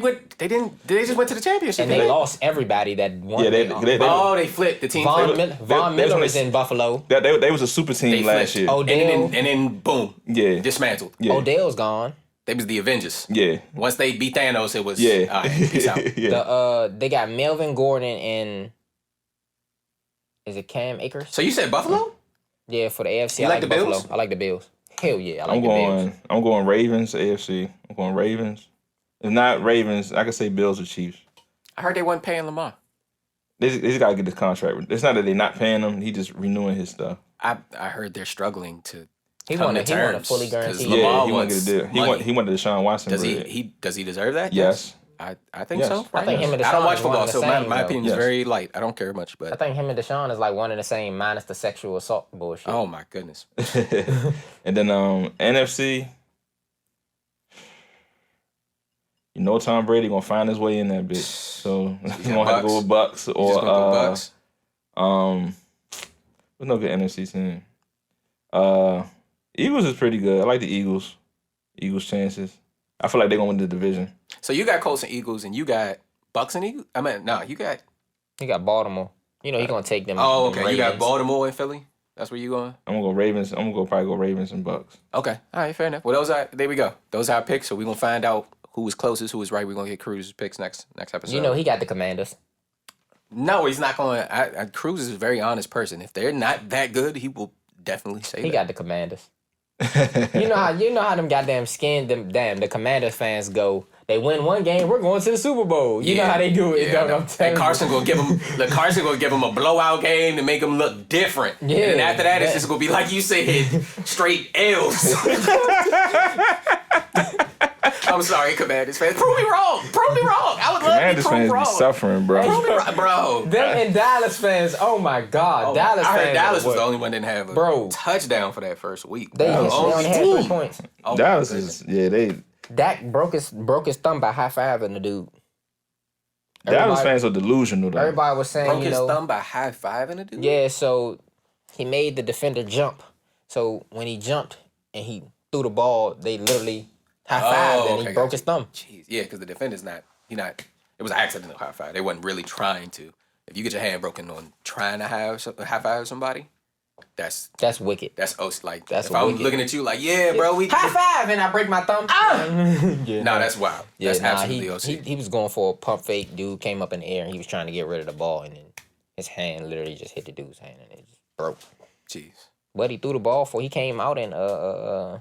just went to the championship. And they lost everybody that won. Yeah, they they flipped the team. Von Miller was in Buffalo. They was a super team last year. Odell. And then boom. Yeah. Dismantled. Yeah. Odell's gone. They was the Avengers. Yeah. Once they beat Thanos, it was Yeah. all right, peace out. Yeah. They got Melvin Gordon and is it Cam Akers? So you said Buffalo? Yeah, for the AFC. You I like the Buffalo. Bills? I like the Bills. Hell yeah, I like the Bills. I'm going Ravens, AFC. I'm going Ravens. If not Ravens, I could say Bills or Chiefs. I heard they wasn't paying Lamar. They just got to get this contract. It's not that they're not paying him. He just renewing his stuff. I heard they're struggling to He come want to a terms. fully guaranteed. Lamar Yeah, he wanted wants to do. He wanted Deshaun Watson. Does bread. he deserve that? Yes. I think Yes. so. I think him and I don't Deshaun watch is one football, and the so same, my though. opinion is Yes. very light. I don't care much, I but think him and Deshaun is like one and the same, minus the sexual assault bullshit. oh my goodness. And then NFC. You know Tom Brady gonna find his way in that bitch. So he's gonna have to go with Bucks You or just gonna go Bucks? what's no good NFC team? Eagles is pretty good. I like the Eagles. Eagles chances. I feel like they're gonna win the division. So you got Colts and Eagles, and you got Bucks and Eagles. I mean, no, you got. He got Baltimore. You know he gonna take them. Oh, them okay. You got Ravens. Baltimore and Philly. That's where you going. I'm gonna go Ravens. I'm gonna probably go Ravens and Bucks. Okay. All right. Fair enough. Well, there we go. Those are our picks. So we're gonna find out who was closest, who was right. We're gonna get Cruz's picks next episode. You know he got the Commanders. No, he's not going. Cruz is a very honest person. If they're not that good, he will definitely say He that. got the Commanders. you know how them goddamn the Commanders fans go. They win one game, we're going to the Super Bowl. You know how they do it. Yeah, dog, I'm telling and Carson gonna give him. Carson gonna give him a blowout game to make him look different. Yeah, and then after that, it's just gonna be like you said, straight L's. I'm sorry, Commanders fans. Prove me wrong. Prove me wrong. I would love to be Commanders proved fans wrong. be suffering, bro. Prove me wrong, bro. Them and Dallas fans, oh my God. Dallas I heard fans. Dallas was the only one that didn't have a Bro. touchdown for that first week. They only had 3 points. Oh, Dallas my is they. Dak broke his thumb by high-fiving the dude. Dallas fans are delusional though. Everybody was saying, broke his thumb by high-fiving a dude? Yeah, so he made the defender jump. So when he jumped and he threw the ball, they literally high-fived and he broke his thumb. Jeez, yeah, because the defender's not. It was an accidental high five. They wasn't really trying to. If you get your hand broken on trying to high five somebody, that's wicked. That's like That's if I'm wicked. looking at you like, yeah, bro, we High five and I break my thumb. No, that's wild. That's absolutely OC. He was going for a pump fake. Dude came up in the air and he was trying to get rid of the ball and then his hand literally just hit the dude's hand and it just broke. Jeez. But he threw the ball he came out and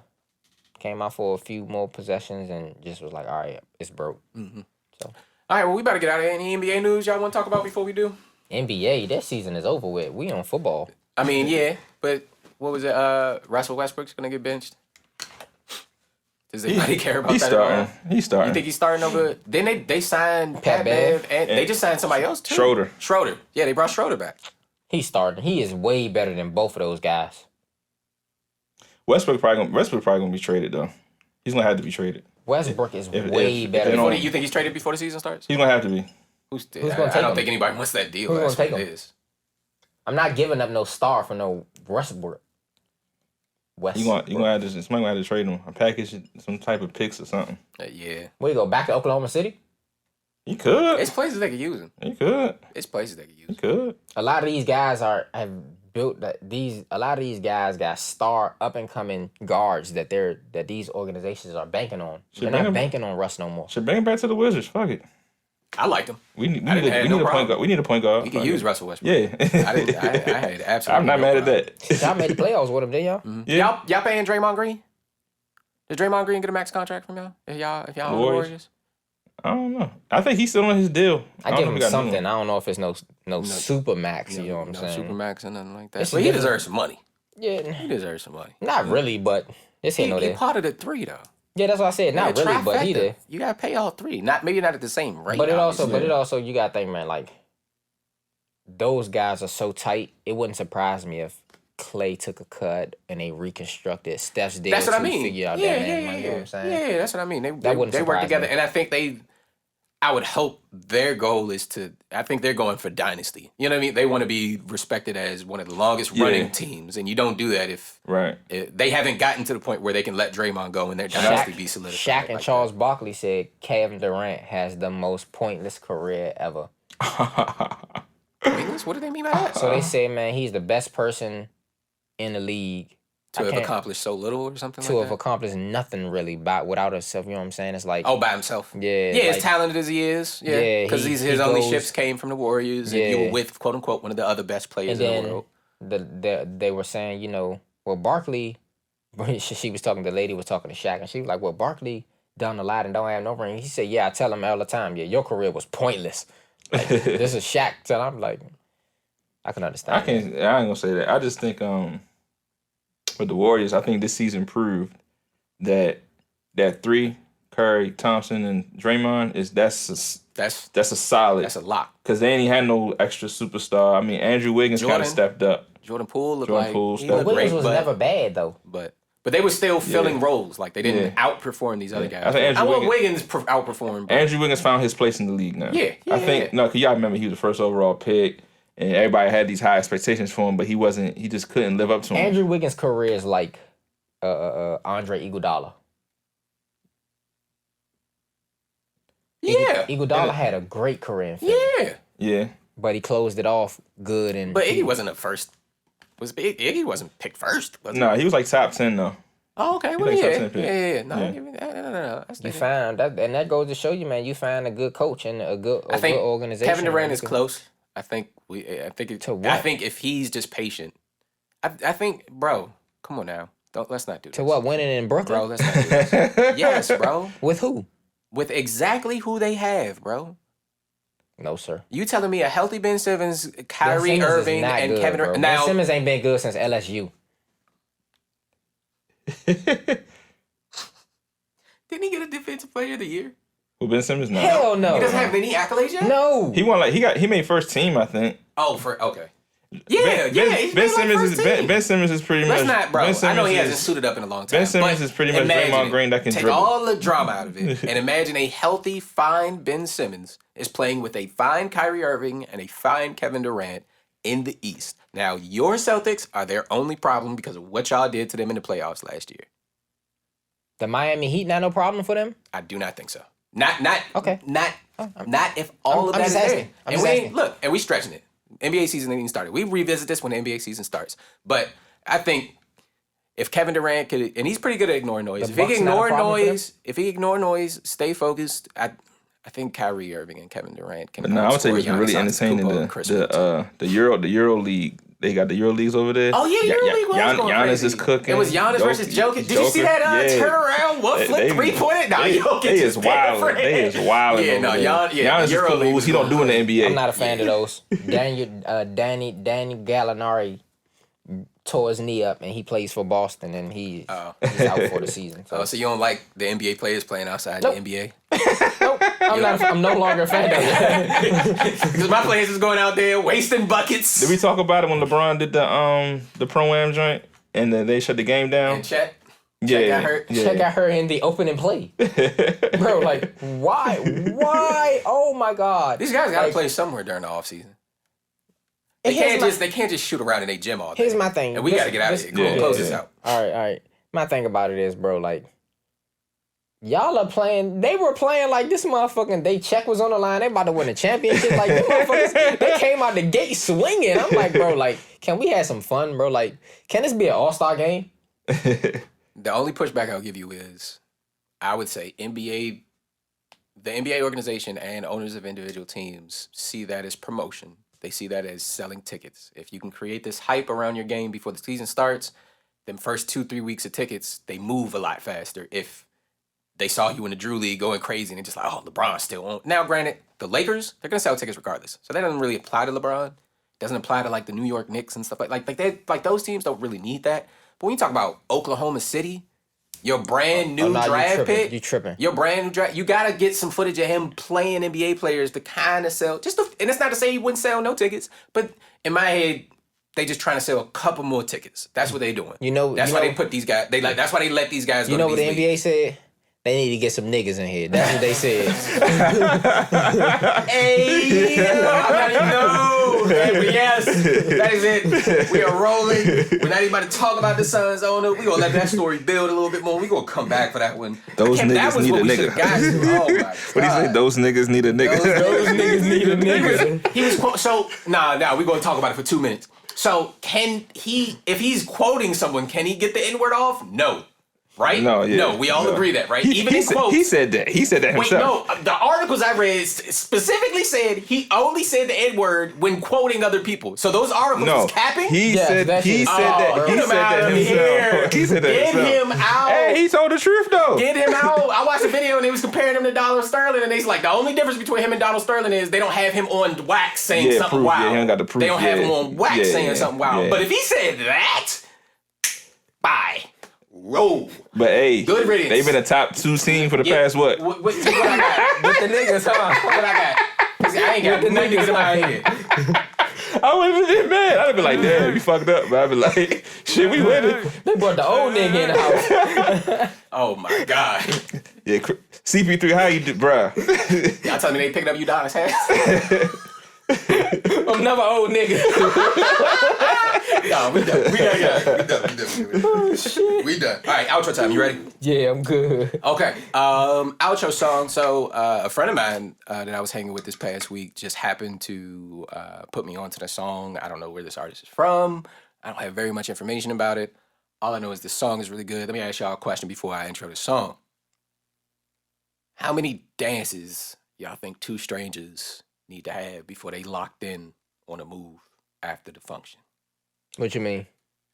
came out for a few more possessions and just was like, all right, it's broke. Mm-hmm. So all right, well, we better get out of here. Any NBA news y'all want to talk about before we do? NBA, that season is over with. We on football. I mean, yeah, but what was it? Russell Westbrook's gonna get benched. Does anybody care about that at all? He's starting. You think he's starting over? Then they signed Pat Bev and they just signed somebody else too. Schroeder. Yeah, they brought Schroeder back. He's starting. He is way better than both of those guys. Westbrook probably gonna be traded though. He's gonna have to be traded. Westbrook is way better. You think he's traded before the season starts? He's gonna have to be. Who's gonna take I don't him? think anybody wants that deal. Who's gonna take him? It is. I'm not giving up no star for no Westbrook. You gonna have to somebody gonna have to trade him a package, some type of picks or something. Yeah. Where you go back to Oklahoma City? He could. It's places they could use him. He could. It's places they could use He him. could. A lot of these guys have built that a lot of these guys got star up and coming guards that these organizations are banking on. They're not banking on Russ no more. Should bring him back to the Wizards. Fuck it. I liked him. We need a point guard. We need a point guard. We could use Russell Westbrook. Yeah. I had absolutely. I'm not mad at that. Y'all made the playoffs with him, didn't y'all? Mm-hmm. Yeah. Y'all paying Draymond Green? Did Draymond Green get a max contract from y'all? If y'all on the Warriors? I don't know. I think he's still on his deal. I give him something. I don't know if it's no super max. You know what I'm saying? Super max and nothing like that. But he deserves some money. Yeah, he deserves some money. Not really, but this ain't no He there. potted at 3 though. Yeah, that's what I said. Not really, but he did. You gotta pay all 3. Maybe not at the same rate. But it also you gotta think, man, like those guys are so tight. It wouldn't surprise me if Clay took a cut and they reconstructed Steph's deal. That's what I mean. Figure out that man money, you know what I'm saying? Yeah, that's what I mean. They wouldn't work together, me. and I think I would hope their goal is I think they're going for dynasty. You know what I mean? They want to be respected as one of the longest running teams, and you don't do that if they haven't gotten to the point where they can let Draymond go and their dynasty be solidified. Shaq and Charles Barkley said Kevin Durant has the most pointless career ever. Pointless? What do they mean by that? So they say, man, he's the best person in the league to have accomplished so little or something like that? To have accomplished nothing really without himself, you know what I'm saying? It's like... Oh, by himself. Yeah. Yeah, as talented as he is. Yeah. Because his only ships came from the Warriors, and you were with, quote unquote, one of the other best players in the world. They were saying, well, Barkley... She was talking, the lady was talking to Shaq, and she was like, well, Barkley done a lot and don't have no ring. He said, yeah, I tell him all the time, your career was pointless. Like, this is Shaq. So I'm like, I can understand. I ain't gonna say that. I just think with the Warriors, I think this season proved that 3, Curry, Thompson, and Draymond that's a solid. That's a lock. Because they ain't had no extra superstar. I mean, Andrew Wiggins kind of stepped up. Jordan Poole looked Wiggins was never bad though. But they were still filling roles. Like they didn't outperform these other guys. I want Wiggins outperform. Andrew Wiggins found his place in the league now. I think because y'all remember he was the first overall pick. And everybody had these high expectations for him, but he just couldn't live up to them. Andrew Wiggins' career is like Andre Iguodala. Yeah. Iguodala had a great career in Philly. Yeah. But he closed it off good. But Iggy wasn't a first. Iggy wasn't picked first. No, he was like top 10 though. Oh, okay. Well, yeah. No. You find that, and that goes to show you, man. You find a good coach and a good organization. Kevin Durant is close. I think if he's just patient, I think, bro. Come on now, let's not do this. To what, winning in Brooklyn, bro? Let's not do this. Yes, bro. With who? With exactly who they have, bro. No, sir. You telling me a healthy Ben Simmons, Kyrie Irving, and good, Kevin Durant? Now Ben Simmons ain't been good since LSU. Didn't he get a Defensive Player of the Year? Well, Ben Simmons, no. Hell no. He doesn't have any accolades yet? No. He won he made first team, I think. Oh, okay. Yeah. Ben Simmons is pretty much. Let's not, bro. I know he hasn't suited up in a long time. Ben Simmons is pretty much Draymond Green that can take dribble. all the drama out of it and imagine a healthy, fine Ben Simmons is playing with a fine Kyrie Irving and a fine Kevin Durant in the East. Now, your Celtics are their only problem because of what y'all did to them in the playoffs last year. The Miami Heat not no problem for them? I do not think so. Not if all of that is there. And we stretching it. NBA season ain't even started. We revisit this when the NBA season starts. But I think if Kevin Durant could, and he's pretty good at ignoring noise. If he ignore noise, stay focused. I think Kyrie Irving and Kevin Durant can. But no, I would say what's been really entertaining the Euro League. They got the Euro Leagues over there. Oh yeah, Euro League was going Giannis crazy. is cooking. It was Giannis versus Jokic. Did you see that turnaround? What flip 3-pointer? No, Jokic they is wild. They is wild. Yeah, no, Giannis is cool. He don't do in the NBA. I'm not a fan of those. Danny Gallinari tore his knee up and he plays for Boston and he's out for the season. So you don't like the NBA players playing outside the NBA? Nope. I'm no longer a fan of it. Because my players is going out there wasting buckets. Did we talk about it when LeBron did the Pro-Am joint? and then they shut the game down. And Chet Yeah, got hurt. yeah. Chet got her in the opening play. Bro, like, why? Why? Oh, my God. These guys got to Like, play somewhere during the offseason. and They can't just shoot around in their gym all day. Here's my thing. And we got to get out of here. Go on, close this out. All right. My thing about it is, bro, like, y'all are playing. They were playing like this motherfucking. They check was on the line. They about to win a championship. Like, them motherfuckers, they came out the gate swinging. I'm like, bro, like, can we have some fun, bro? Like, can this be an all-star game? The only pushback I'll give you is, I would say the NBA organization and owners of individual teams see that as promotion. They see that as selling tickets. If you can create this hype around your game before the season starts, then first 2-3 weeks of tickets, they move a lot faster. If they saw you in the Drew League going crazy and they're just like, oh, LeBron's still on. Now, granted, the Lakers, they're going to sell tickets regardless. So that doesn't really apply to LeBron. It doesn't apply to like the New York Knicks and stuff like those teams don't really need that. But when you talk about Oklahoma City, your brand new draft pick, You tripping. your brand new draft, you got to get some footage of him playing NBA players to kind of sell. And it's not to say he wouldn't sell no tickets, but in my head, they just trying to sell a couple more tickets. That's what they doing. That's why they put these guys. That's why they let these guys. You know what the NBA said? They need to get some niggas in here. That's what they said. Hey, no. Yes, that is it. We are rolling. We're not even about to talk about the Suns owner. We're going to let that story build a little bit more. We're going to come back for that one. Those niggas need a nigga. Oh, my God. What do you say? Those niggas need a nigga. Those niggas need a nigga. He was so nah. We're going to talk about it for 2 minutes. So if he's quoting someone, can he get the N-word off? No. Right? No, yeah. No, we all agree that, right? He said that. He said that himself. Wait, no. The articles I read specifically said he only said the N-word when quoting other people. So those articles was capping? He said that himself. He said that Get himself. him out. Hey, he told the truth though. Get him out. I watched a video and they was comparing him to Donald Sterling and they was like, the only difference between him and Donald Sterling is they don't have him on wax saying something wild. Yeah, he ain't got the proof. They don't have him on wax saying something wild. Yeah. But if he said that, bye. Roll. But hey, Good riddance. They've been a top 2 team for the past what? What I got? With the niggas, huh? What I got? See, I ain't got the niggas in my head. I wouldn't have been mad. I'd have been like, damn, you fucked up. But I'd be like, shit, we winning. They brought the old nigga in the house. Oh my God. Yeah, CP3, how you do, bruh? Y'all telling me they picked up Udonis Harris? I'm never old nigga. No, we done. We done. All right, outro time. You ready? Yeah, I'm good. Okay. Outro song. So a friend of mine that I was hanging with this past week just happened to put me onto the song. I don't know where this artist is from. I don't have very much information about it. All I know is this song is really good. Let me ask y'all a question before I intro the song. How many dances y'all think two strangers need to have before they locked in on a move after the function? What you mean?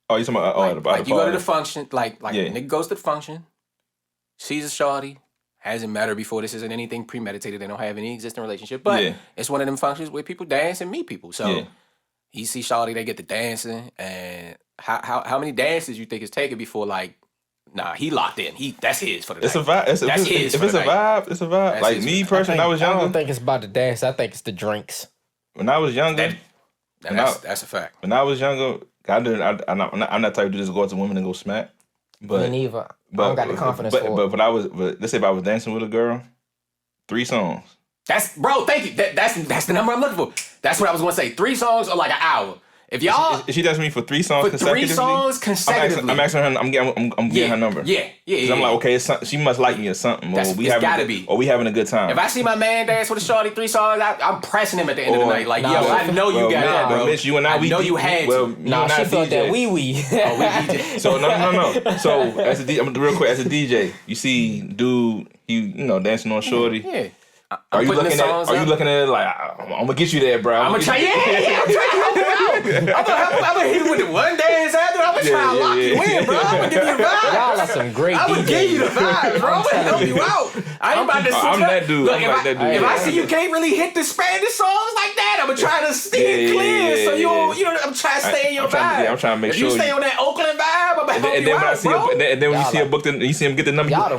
Oh, you talking about like you go to the function, like Yeah. a nigga goes to the function, sees a shorty, hasn't met her before. This isn't anything premeditated. They don't have any existing relationship, but it's one of them functions where people dance and meet people. So he sees shorty, they get to dancing, and how many dances you think it's taken before like, nah, he locked in. That's his for the It's night. a vibe. If it's a vibe, it's a vibe. That's like his me for the personally, I was I younger. don't think it's about the dance. I think it's the drinks. When I was younger, That's a fact. I'm not type to just go up to women and go smack. But Me neither. I don't got the confidence for it. But let's say if I was dancing with a girl, 3 songs. Bro, thank you. That's the number I'm looking for. That's what I was gonna say. 3 songs or like an hour. If y'all Is she dancing me for 3 songs consecutively? 3 songs consecutively. I'm asking her. I'm getting her number. Yeah. I'm like, okay, she must like me or something. Or we having a good time. If I see my man dance with a shorty 3 songs, I'm pressing him at the end of the night. Like, I know you got it, bro. Mitch, you and I know you had to. Nah, she felt that wee. So no. So as a DJ, real quick, as a DJ, you see dude, he dancing on shorty. Yeah. Are you looking at it like I'm gonna get you there, bro? I'm gonna try. I'm trying to help you out. I'm gonna hit you with it one dance after. I'm gonna try to lock you in, bro. I'm gonna give you the vibe. Y'all are some great DJs. I'm gonna give you the vibe, bro. I'm gonna help you out. I ain't about to sit I'm that dude. Look, I'm that dude. If I see you can't really hit the Spanish songs like that, I'm gonna try to steer clear. So I'm trying to stay in your vibe. I'm trying to make sure you stay on that Oakland vibe, I'm gonna help you out, bro. And then when you see him booked, you see him get the number. Y'all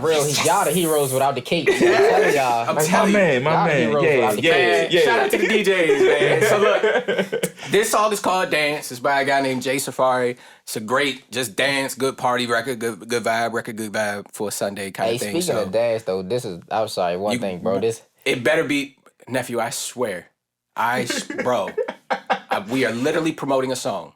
the heroes without the cape. I'm telling y'all. I'm telling you. man. Yeah. Shout out to the DJs, man. So look, this song is called Dance. It's by a guy named Jay Safari. It's a great, just dance, good party record, good vibe for a Sunday kind of thing. Hey, speaking of dance, though, this is, I'm sorry, one thing, bro. It better be, nephew, I swear. Bro, we are literally promoting a song.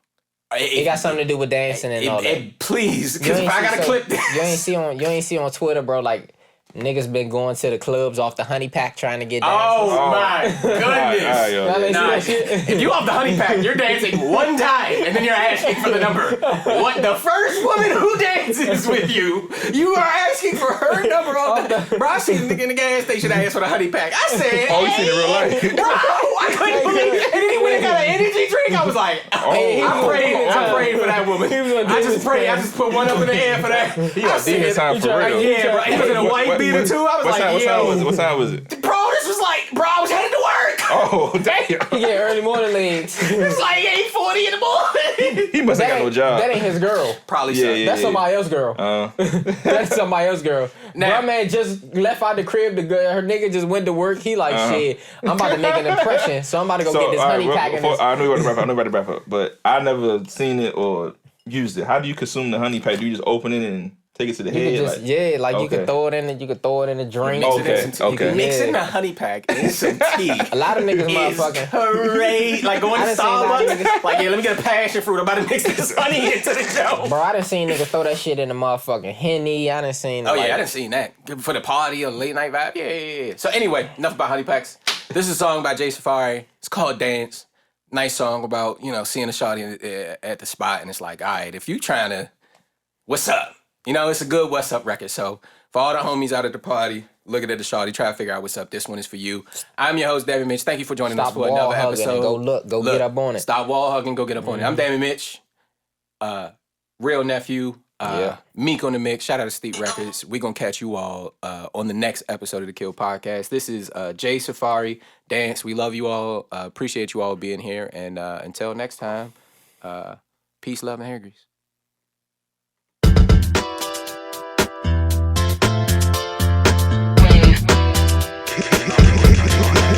It got something to do with dancing and all that. Please, because if I gotta clip this. You ain't see on Twitter, bro, like, niggas been going to the clubs off the honey pack trying to get dancers. Oh my goodness. If you off the honey pack, you're dancing one time and then you're asking for the number. What, the first woman who dances with you are asking for her number on the... Bro, I seen the nigga in the gas station ask for the honey pack. I said, oh, you seen it in real life? Bro, I couldn't believe it. And then he went and got an energy drink. I was like, I prayed for that woman. I just prayed. I just put one up in the air for that. He got demon time for real. Yeah, bro. He was in a white beater too. I was like, what time was it? Bro, this was like, I was headed to work. Oh, damn. Yeah, early morning legs. It was like 8:40 in the morning. He must have got no job. That ain't his girl. Probably so. That's somebody else's girl. That's somebody else's girl. Now, my man just left out the crib. Her nigga just went to work. He like, shit, I'm about to make an impression, so I'm about to go get this honey pack. I know you're about to wrap up, but I never seen it or used it. How do you consume the honey pack? Do you just open it and take it to the head? You could throw it in it. You could throw it in a drink. You can mix in the honey pack and some tea. A lot of niggas motherfucking hooray! Like going to Starbucks. Like, yeah, let me get a passion fruit. I'm about to mix this honey into the dough. Bro, I done seen niggas throw that shit in the motherfucking Henny. I done seen. Oh yeah, I done seen that for the party or late night vibe. Yeah. So anyway, enough about honey packs. This is a song by Jay Safari. It's called Dance. Nice song about, seeing a shawty at the spot, and it's like, all right, if you trying to, what's up? It's a good what's up record. So for all the homies out at the party, looking at the shawty, try to figure out what's up. This one is for you. I'm your host, Damon Mitch. Thank you for joining us for another episode. Go get up on it. Stop wall hugging, go get up on it. I'm Damon Mitch, real nephew, MiqueOnTheMix. Shout out to Steep Records. We're going to catch you all on the next episode of the Kill Podcast. This is Jay Safari, Dance. We love you all. Appreciate you all being here. And until next time, peace, love, and hair grease.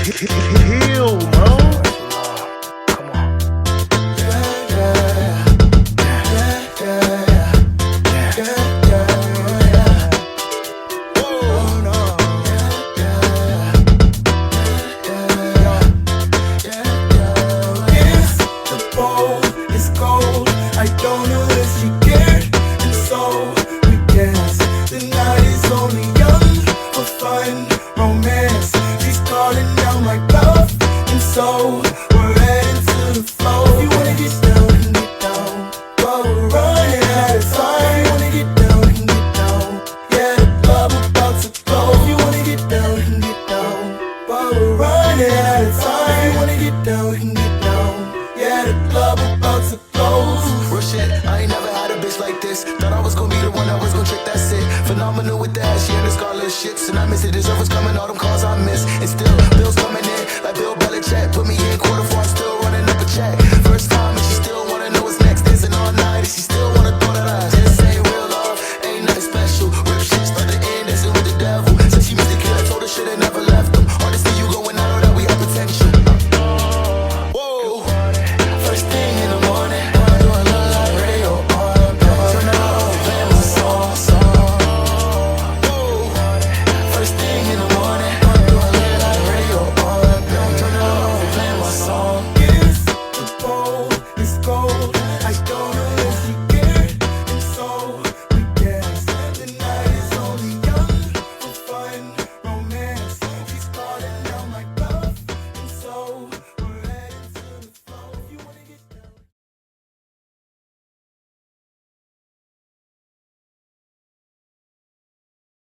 Heal, bro. Come on. If the bowl is cold, I don't know if she cared, and so we dance. The night is only young for fun, romance. She's calling out my bluff, and so we're heading to the flow. If you wanna get down, we can get down, but we're running out of time. If you wanna get down, we can get down. Yeah, the club about to close. If you wanna get down, we can get down, but we're running out of time. If you wanna get down, we can get down. Yeah, the club about to close. Real shit, I ain't never had a bitch like this. Thought I was gonna be the one that was gonna trick, that's it. Phenomenal with that, she and the scarlet shits. And I miss it, deserve what's coming, all them calls I miss. And still, bills coming in, like Bill Belichick. Put me in quarter